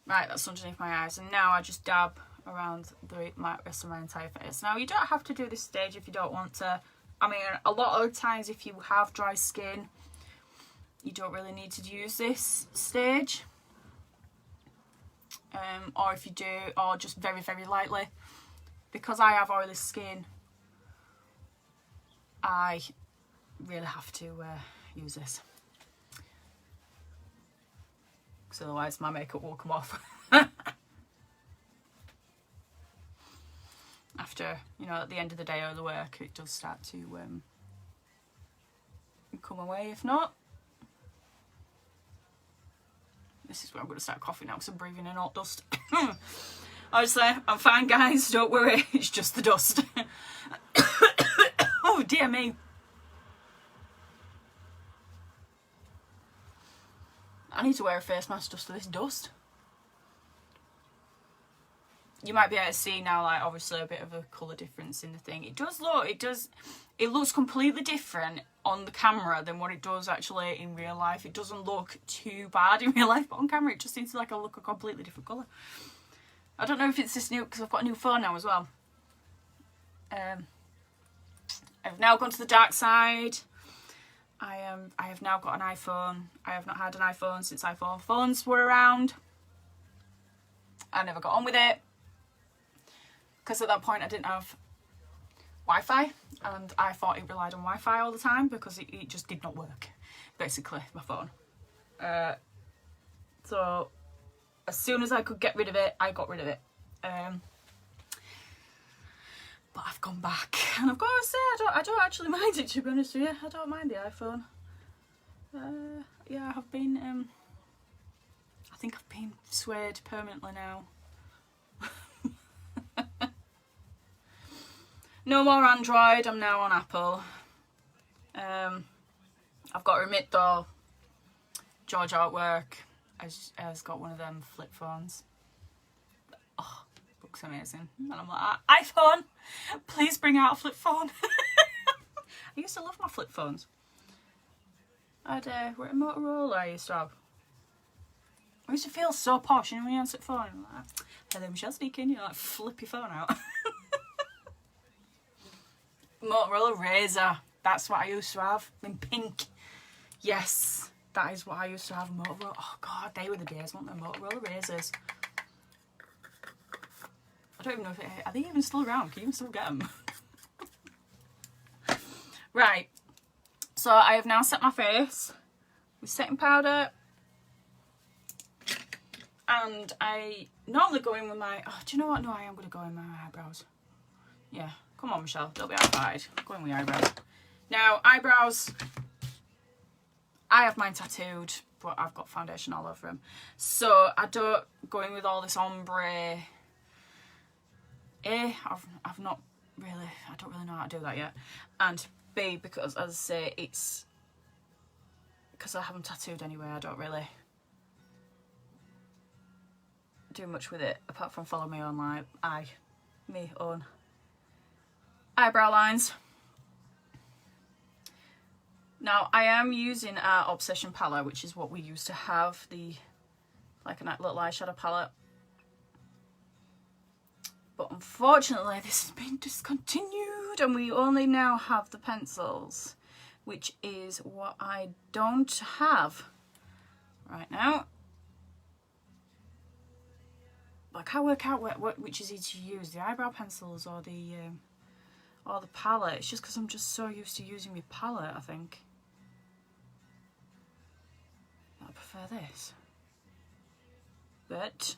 Right, that's underneath my eyes. And now I just dab around the rest of my entire face. Now, you don't have to do this stage if you don't want to. I mean, a lot of times if you have dry skin, you don't really need to use this stage. Or if you do, or just very, very lightly. Because I have oily skin, I really have to use this. Because otherwise my makeup will come off. After, you know, at the end of the day or the work, it does start to come away. If not, this is where I'm going to start coughing now because I'm breathing in hot dust. Honestly, I'm fine, guys. Don't worry. It's just the dust. Oh, dear me. I need to wear a face mask just for this dust. You might be able to see now, like, obviously a bit of a colour difference in the thing. It looks completely different on the camera than what it does actually in real life. It doesn't look too bad in real life, but on camera it just seems to look a completely different colour. I don't know if it's this new, because I've got a new phone now as well. I've now gone to the dark side. I have now got an iPhone. I have not had an iPhone since iPhone phones were around. I never got on with it. Because at that point I didn't have Wi-Fi. And I thought it relied on Wi-Fi all the time because it just did not work. Basically, my phone. So as soon as I could get rid of it, I got rid of it. But I've gone back, and I've got to say, I don't actually mind it, to be honest with you. I don't mind the iPhone. Yeah, I've been, I think I've been swayed permanently now. No more Android, I'm now on Apple. I've got to admit though, George Artwork has got one of them flip phones. Oh, looks amazing. And I'm like, iPhone, please bring out a flip phone. I used to love my flip phones. I had a Motorola I used to have. I used to feel so posh, you know, when you answer the phone, I'm like, hello, Michelle speaking, you know, like, flip your phone out. Motorola Razor, that's what I used to have, in pink. Yes, that is what I used to have, Motorola. Oh God, they were the days, weren't they, Motorola Razors. I don't even know if are they even still around? Can you even still get them? Right, so I have now set my face with setting powder. And I normally go in with my, oh, do you know what? No, I am going to go in with my eyebrows. Yeah, come on, Michelle, don't be outside. Go in with your eyebrows. Now, eyebrows, I have mine tattooed, but I've got foundation all over them. So I don't go in with all this ombre. I've not really, I don't really know how to do that yet. And B, because as I say, it's, because I have them tattooed anyway, I don't really do much with it apart from follow my own own eyebrow lines. Now I am using our Obsession palette, which is what we used to have, the like a little eyeshadow palette, but unfortunately this has been discontinued and we only now have the pencils, which is what I don't have right now. I can't work out which is easy to use, the eyebrow pencils or the palette. It's just because I'm just so used to using my palette, I think. I prefer this. But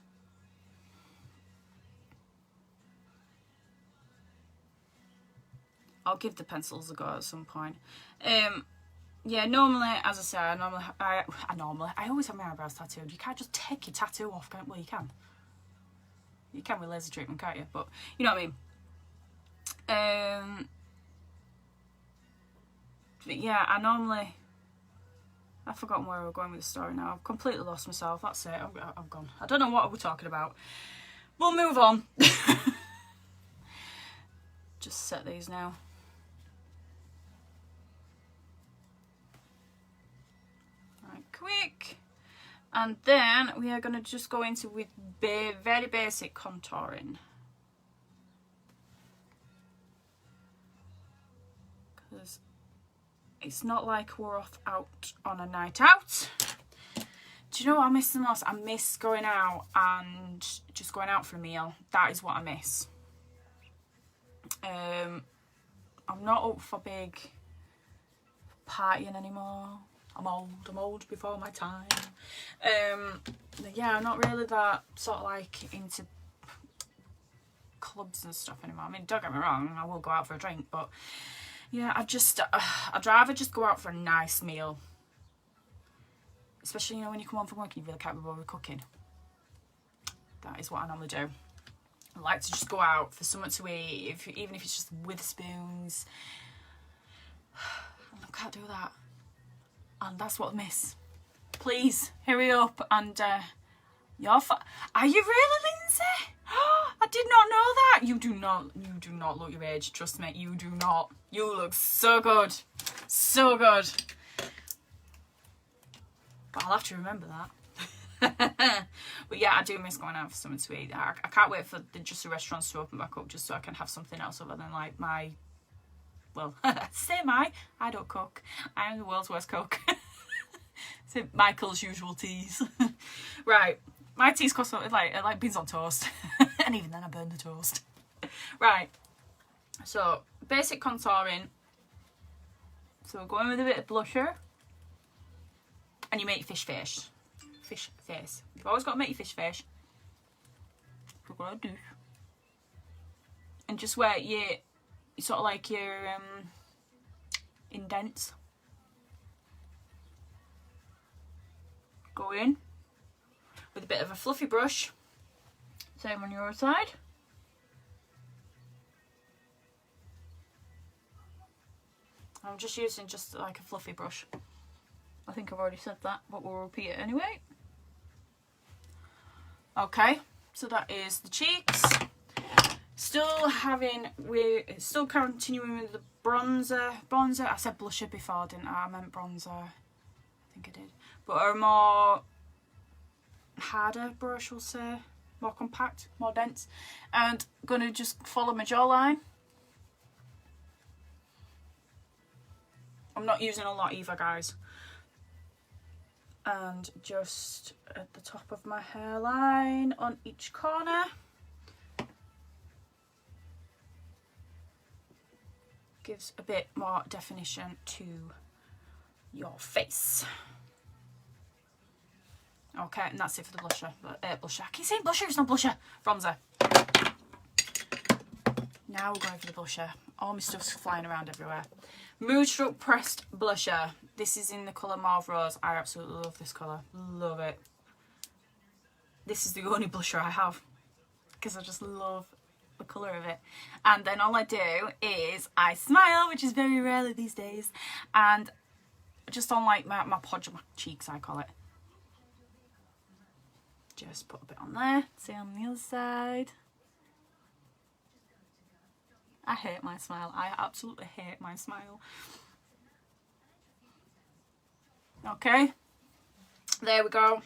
I'll give the pencils a go at some point. Yeah, normally, as I say, I always have my eyebrows tattooed. You can't just take your tattoo off, can you? Well, you can. You can with laser treatment, can't you? But you know what I mean. But yeah, I've forgotten where we're going with the story now. I've completely lost myself. That's it. I'm gone. I don't know what we're talking about. We'll move on. Just set these now. Right, quick. And then we are going to just go into with very basic contouring. Because it's not like we're out on a night out. Do you know what I miss the most? I miss going out and just going out for a meal. That is what I miss. I'm not up for big partying anymore. I'm old before my time. Yeah, I'm not really that sort of like into clubs and stuff anymore. I mean, don't get me wrong, I will go out for a drink, but yeah, I'd rather just go out for a nice meal. Especially, you know, when you come home from work and you really can't be bothered with cooking. That is what I normally do. I like to just go out for something to eat, even if it's just with spoons. I can't do that. And that's what I miss. Please, hurry up and are you really, Lindsay? I did not know that. You do not look your age, trust me, you do not. You look so good. So good. But I'll have to remember that. But yeah, I do miss going out for something to eat. I can't wait for just the restaurants to open back up just so I can have something else other than like my, well, I don't cook. I am the world's worst cook. So Michael's usual teas. Right, my teas cost like beans on toast. And even then I burn the toast. Right, so basic contouring. So we're going with a bit of blusher. And you make fish face. fish face. You've always got to make your fish face. That's what I do. And just where you sort of like your indents. Go in with a bit of a fluffy brush. Same on your side. I'm just using just like a fluffy brush. I think I've already said that, but we'll repeat it anyway. Okay, so that is the cheeks. We're still continuing with the bronzer. I said blusher before, didn't I? I meant bronzer. I think I did. But a more harder brush, we'll say. More compact, more dense. And I'm going to just follow my jawline. I'm not using a lot either, guys. And just at the top of my hairline on each corner. Gives a bit more definition to your face. Okay, and that's it for the blusher. Blusher. I keep saying blusher, it's not blusher. Bronzer. Now we're going for the blusher. All my stuff's flying around everywhere. Moodstruck Pressed Blusher. This is in the colour Mauve Rose. I absolutely love this colour. Love it. This is the only blusher I have. Because I just love the colour of it. And then all I do is I smile, which is very rare these days. And just on like my podge of my cheeks, I call it. Just put a bit on there. Same on the other side. I hate my smile. I absolutely hate my smile. Okay. There we go.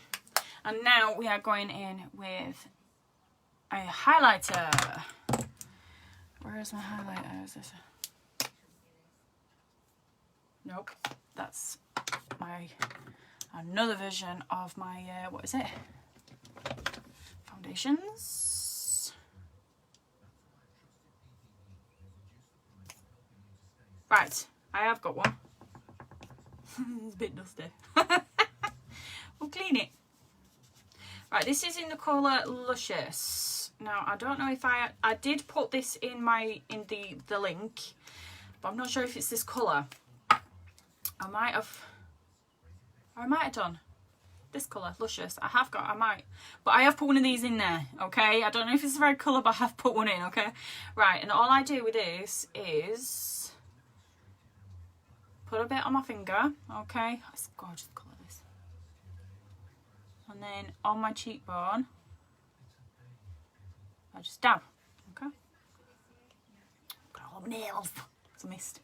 And now we are going in with a highlighter. Where is my highlighter? Is this? Nope. That's my another version of my what is it? Foundations. Right, I have got one. It's a bit dusty. We'll clean it. Right, this is in the colour Luscious. Now, I don't know if I did put this in the link, but I'm not sure if it's this colour. I might have done this colour, Luscious. I might. But I have put one of these in there, okay? I don't know if it's the right colour, but I have put one in, okay? Right, and all I do with this is put a bit on my finger, okay? It's a gorgeous colour, this. And then on my cheekbone, I just dab, okay? Got all my nails. It's a mist.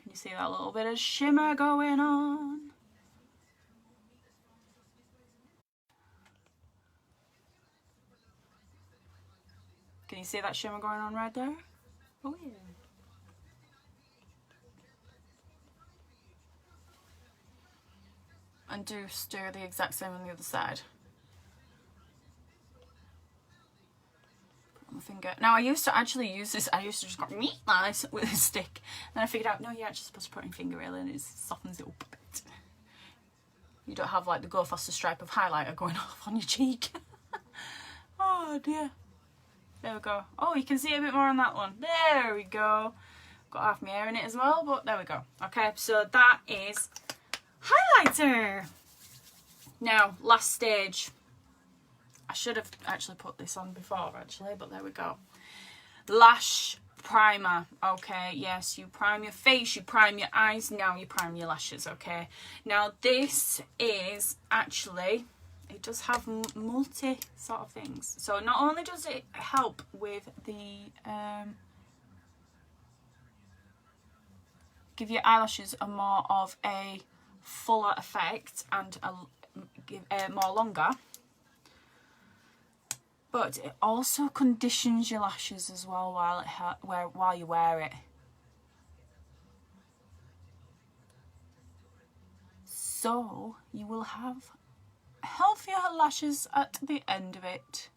Can you see that little bit of shimmer going on? Can you see that shimmer going on right there? Oh yeah. And do the exact same on the other side. Put on my finger. Now I used to actually use this. I used to just go meat nice with a stick. Then I figured out no, you're actually supposed to put it on your finger really, and it softens it up a bit. You don't have like the Go Faster stripe of highlighter going off on your cheek. Oh dear. There we go. Oh, you can see a bit more on that one. There we go. Got half my hair in it as well, but there we go. Okay, so that is highlighter. Now, last stage. I should have actually put this on before actually, but there we go. Lash primer. Okay, yes, you prime your face, you prime your eyes, now you prime your lashes, okay? Now this is actually, it does have multi sort of things. So not only does it help with the give your eyelashes a more of a fuller effect and more longer, but it also conditions your lashes as well while you wear it. So you will have healthier lashes at the end of it.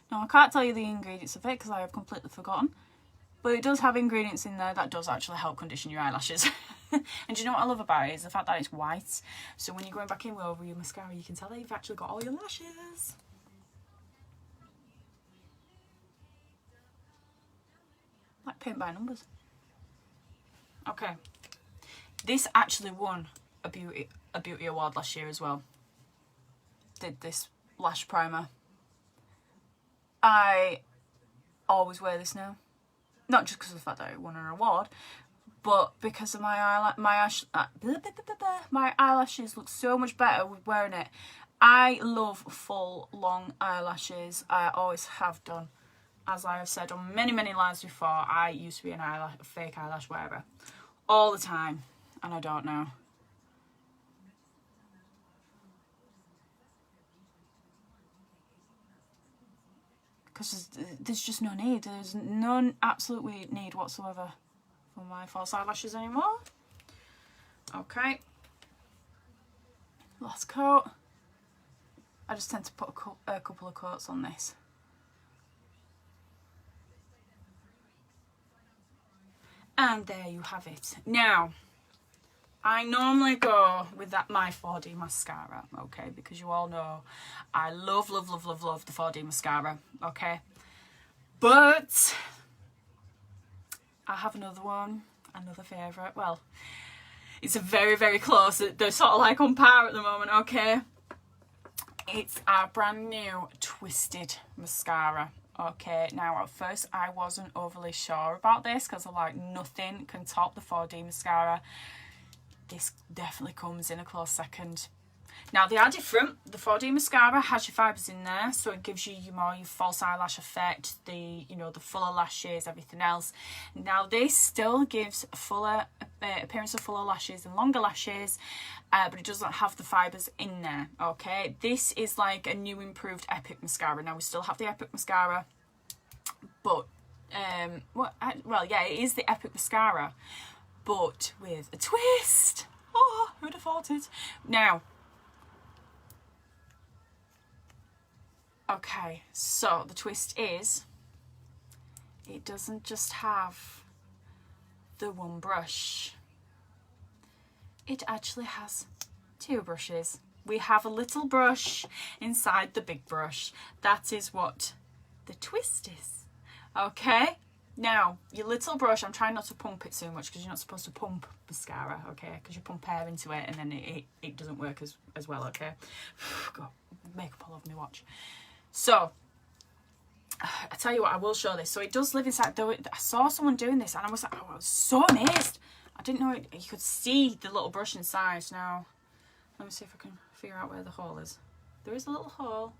Now I can't tell you the ingredients of it because I have completely forgotten, but it does have ingredients in there that does actually help condition your eyelashes. And do you know what I love about it is the fact that it's white. So when you're going back in over your mascara, you can tell that you've actually got all your lashes. Like paint by numbers. Okay. This actually won a beauty award last year as well. Did this lash primer. I always wear this now. Not just because of the fact that it won an award, but because of my eyelashes look so much better with wearing it. I love full, long eyelashes. I always have done. As I have said on many, many lives before, I used to be a fake eyelash wearer. All the time. And I don't know. Because there's just no need. There's no absolute need whatsoever for my false eyelashes anymore. Okay. Last coat. I just tend to put a couple of coats on this. And there you have it. Now, I normally go with my 4D mascara, okay? Because you all know I love, love, love, love, love the 4D mascara, okay? But I have another one, another favourite. Well, it's a very, very close. They're sort of like on par at the moment, okay? It's our brand new Twisted mascara. Okay, now at first I wasn't overly sure about this because I'm like, nothing can top the 4D mascara. This definitely comes in a close second. Now they are different. The 4D mascara has your fibres in there, so it gives you your false eyelash effect, the fuller lashes, everything else. Now this still gives a fuller appearance of fuller lashes and longer lashes, but it doesn't have the fibres in there. Okay, this is like a new improved Epic mascara. Now we still have the Epic mascara, but it is the Epic mascara, but with a twist. Oh, who'd have thought it? Now, okay, so the twist is, it doesn't just have the one brush. It actually has two brushes. We have a little brush inside the big brush. That is what the twist is. Okay? Now, your little brush, I'm trying not to pump it too much because you're not supposed to pump mascara, okay? Because you pump air into it and then it doesn't work as well, okay? God, makeup all over me watch. So, I tell you what, I will show this. So it does live inside. I saw someone doing this and I was like, oh, I was so amazed. I didn't know you could see the little brush inside. Now, let me see if I can figure out where the hole is. There is a little hole.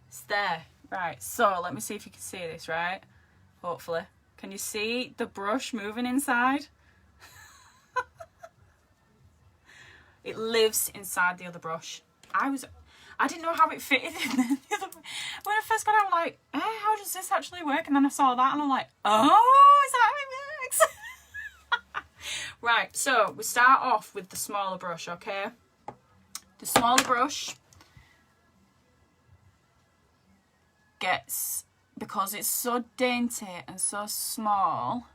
It's there. Right, so let me see if you can see this, right? Hopefully. Can you see the brush moving inside? It lives inside the other brush. I didn't know how it fitted in the other. When I first got it, I was like, how does this actually work? And then I saw that and I'm like, oh, is that how it works? Right, so we start off with the smaller brush, okay? The smaller brush gets, because it's so dainty and so small,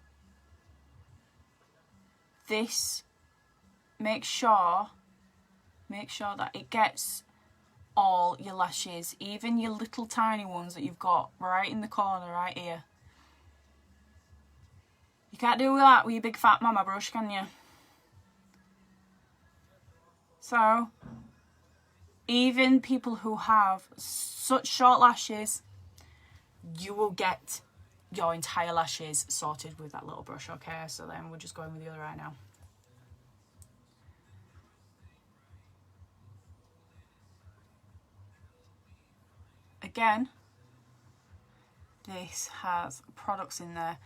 this make sure that it gets all your lashes, even your little tiny ones that you've got right in the corner right here. You can't do that with your big fat mama brush, can you? So even people who have such short lashes, you will get your entire lashes sorted with that little brush, okay? So then we're just going with the other eye now. Again, this has products in there.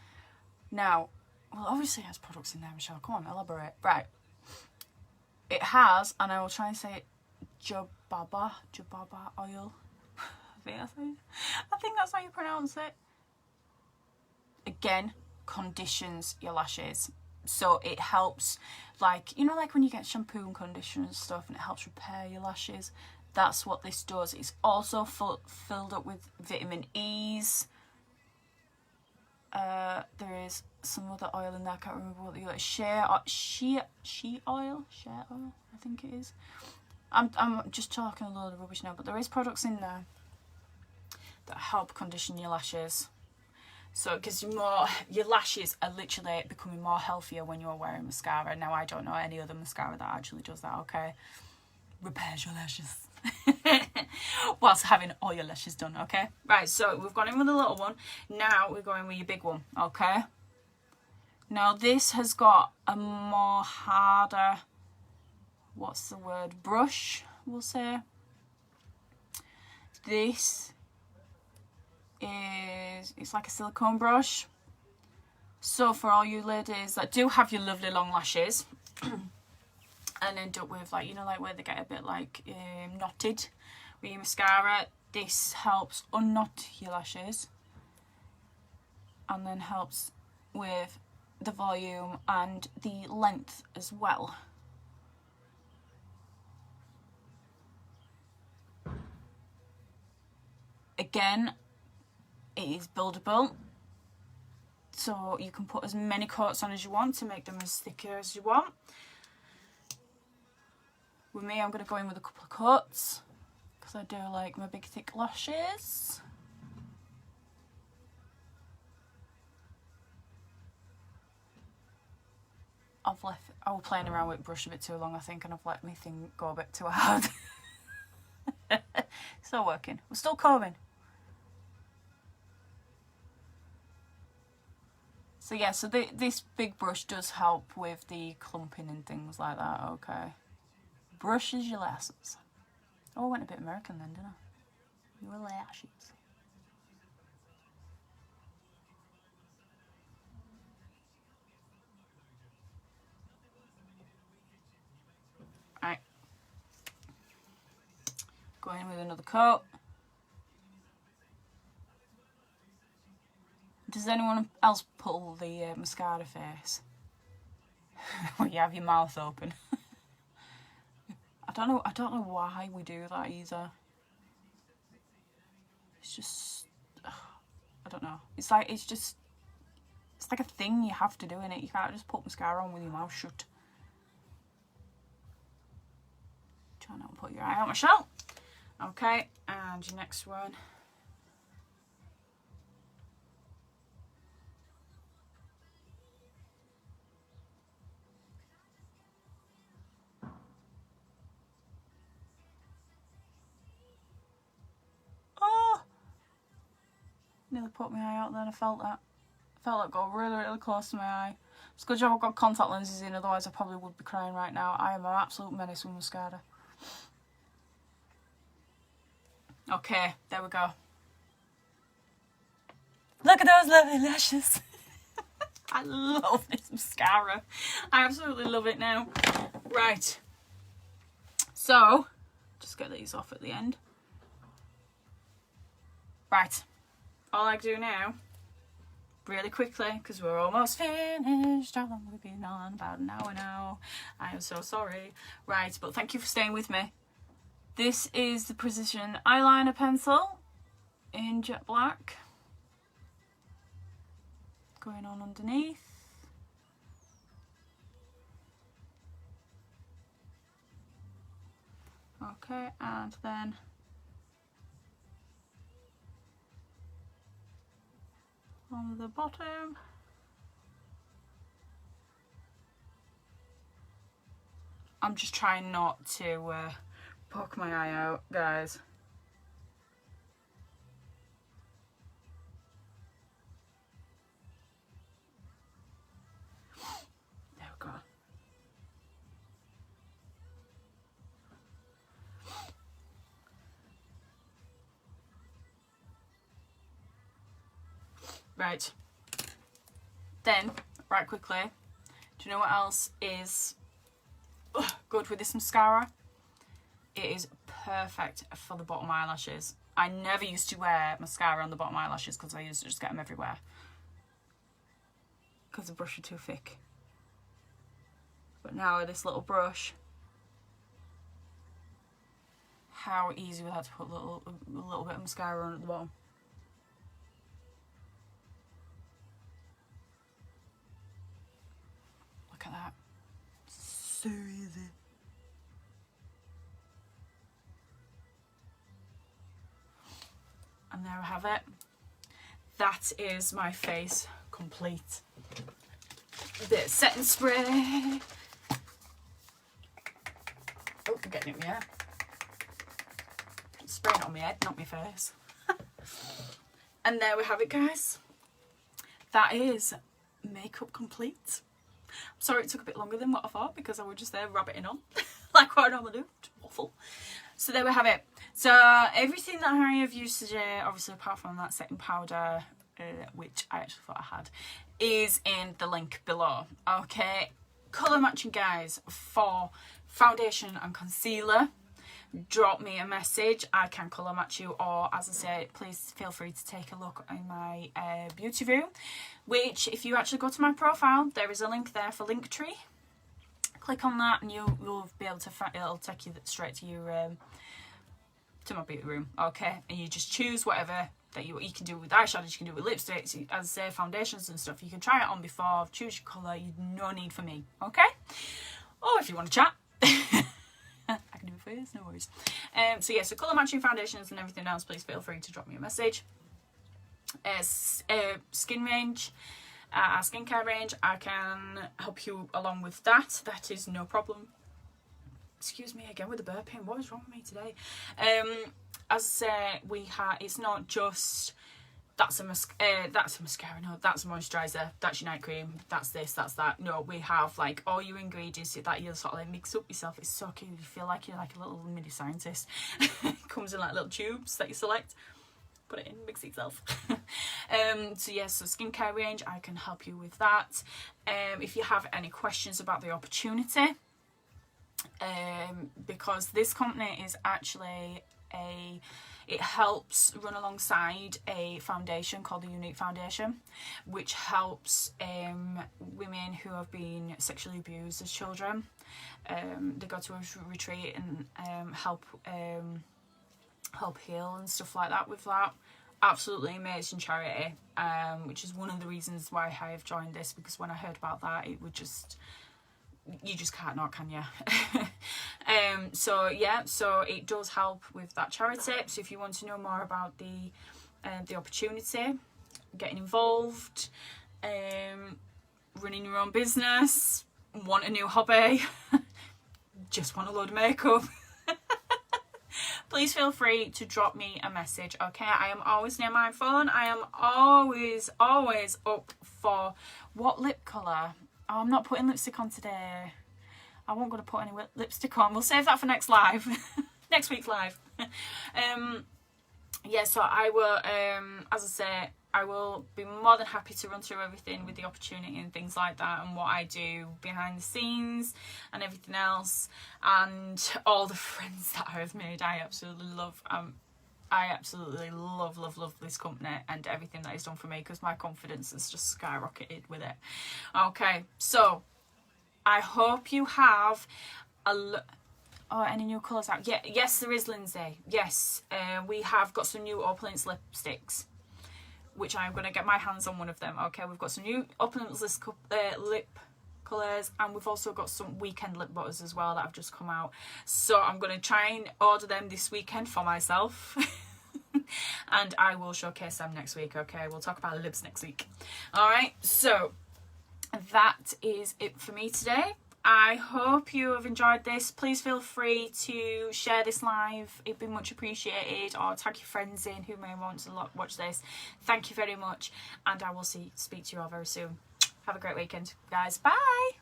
Now, well, obviously it has products in there, Michelle. Come on, elaborate. Right. It has, and I will try and say it, jojoba oil. I think that's how you pronounce it. Again, conditions your lashes. So it helps, like, you know, like when you get shampoo and conditioner and stuff and it helps repair your lashes. That's what this does. It's also filled up with vitamin E's. there is some other oil in there. I can't remember what the other shea oil, I think it is. I'm just talking a load of rubbish now, but there is products in there that help condition your lashes. So it gives you more, your lashes are literally becoming more healthier when you're wearing mascara. Now, I don't know any other mascara that actually does that, okay? Repairs your lashes. Whilst having all your lashes done, okay? Right, so we've gone in with a little one. Now we're going with your big one, okay? Now this has got a more harder, what's the word, brush, we'll say. This is, it's like a silicone brush. So for all you ladies that do have your lovely long lashes and end up with, like, you know, like where they get a bit like knotted with your mascara, this helps unknot your lashes and then helps with the volume and the length as well. Again, it is buildable, so you can put as many coats on as you want to make them as thick as you want. With me, I'm going to go in with a couple of coats because I do like my big thick lashes. I was playing around with brush a bit too long, I think, and I've let my thing go a bit too hard. Still working. We're still combing. So yeah, so this big brush does help with the clumping and things like that, okay? Brushes your lashes. Oh, I went a bit American then, didn't I? Your lashes. Right. Go in with another coat. Does anyone else pull the mascara face? Well, you have your mouth open. I don't know why we do that either. It's just, I don't know. It's like a thing you have to do in it. You can't just put mascara on with your mouth shut. Try not to put your eye out, Michelle. Okay, and your next one. Oh! Nearly put my eye out then, I felt that. I felt that go really, really close to my eye. It's a good job I've got contact lenses in, otherwise I probably would be crying right now. I am an absolute menace with mascara. Okay, there we go. Look at those lovely lashes. I love this mascara. I absolutely love it now. Right. So, just get these off at the end. Right. All I do now, really quickly, because we're almost finished. How long have we been on? About an hour now. I am so sorry. Right, but thank you for staying with me. This is the Precision eyeliner pencil in jet black. Going on underneath. Okay, and then on the bottom. I'm just trying not to poke my eye out, guys. There we go. Right. Then, right quickly, do you know what else is good with this mascara? It is perfect for the bottom eyelashes. I never used to wear mascara on the bottom eyelashes because I used to just get them everywhere. Because the brush is too thick. But now with this little brush, how easy we had to put a little bit of mascara on at the bottom. there I have it. That is my face complete. Bit of setting spray. Oh, I'm getting it in my hair. Spraying it on my head, not my face. And there we have it, guys. That is makeup complete. I'm sorry it took a bit longer than what I thought, because I was just there rabbiting on like what I normally do, just waffle. So there we have it. So everything that I have used today, obviously apart from that setting powder, which I actually thought I had, is in the link below. Okay, colour matching, guys, for foundation and concealer. Drop me a message, I can colour match you, or as I say, please feel free to take a look in my beauty room, which if you actually go to my profile, there is a link there for Linktree. Click on that and you'll be able to find, it'll take you straight to your to my beauty room. Okay, and you just choose whatever that you can do with eyeshadows, you can do with lipsticks, as I say, foundations and stuff. You can try it on before, choose your colour, you no need for me, okay? Or if you want to chat, I can do it for you, there's no worries. So yeah, so colour matching foundations and everything else, please feel free to drop me a message. Skin range, our skincare range, I can help you along with that. That is no problem. Excuse me again with the burping, what is wrong with me today? As I say, we have, it's not just that's a mascara, no, that's a moisturiser, that's your night cream, that's this, that's that. No, we have like all your ingredients that you sort of like mix up yourself. It's so cute, you feel like you're like a little mini scientist. It comes in like little tubes that you select, put it in, mix it yourself. So yes, so skincare range, I can help you with that. If you have any questions about the opportunity, because this company is actually it helps run alongside a foundation called the Unique Foundation, which helps women who have been sexually abused as children. They go to a retreat and help heal and stuff like that with that. Absolutely amazing charity, which is one of the reasons why I have joined this, because when I heard about that, it would just, you just can't not, can you? So yeah, so it does help with that charity. So if you want to know more about the opportunity, getting involved, running your own business, want a new hobby, just want a load of makeup, please feel free to drop me a message. Okay, I am always near my phone. I am always up for what lip colour. Oh, I'm not putting lipstick on today. I won't going to put any lipstick on. We'll save that for next live. Next week's live. Yeah, so I will, as I say, I will be more than happy to run through everything with the opportunity and things like that, and what I do behind the scenes and everything else, and all the friends that I have made. I absolutely love. I absolutely love this company and everything that it's done for me, because my confidence has just skyrocketed with it. Okay, so I hope you have any new colours out. Yeah, yes, there is, Lindsay. Yes, we have got some new Opulence lipsticks, which I'm going to get my hands on one of them. Okay, we've got some new Opulence lip colours, and we've also got some weekend lip butters as well that have just come out. So I'm going to try and order them this weekend for myself. And I will showcase them next week. Okay, we'll talk about lips next week. Alright, so that is it for me today. I hope you have enjoyed this. Please feel free to share this live, it'd be much appreciated, or tag your friends in who may want to watch this. Thank you very much, and I will speak to you all very soon. Have a great weekend, guys. Bye.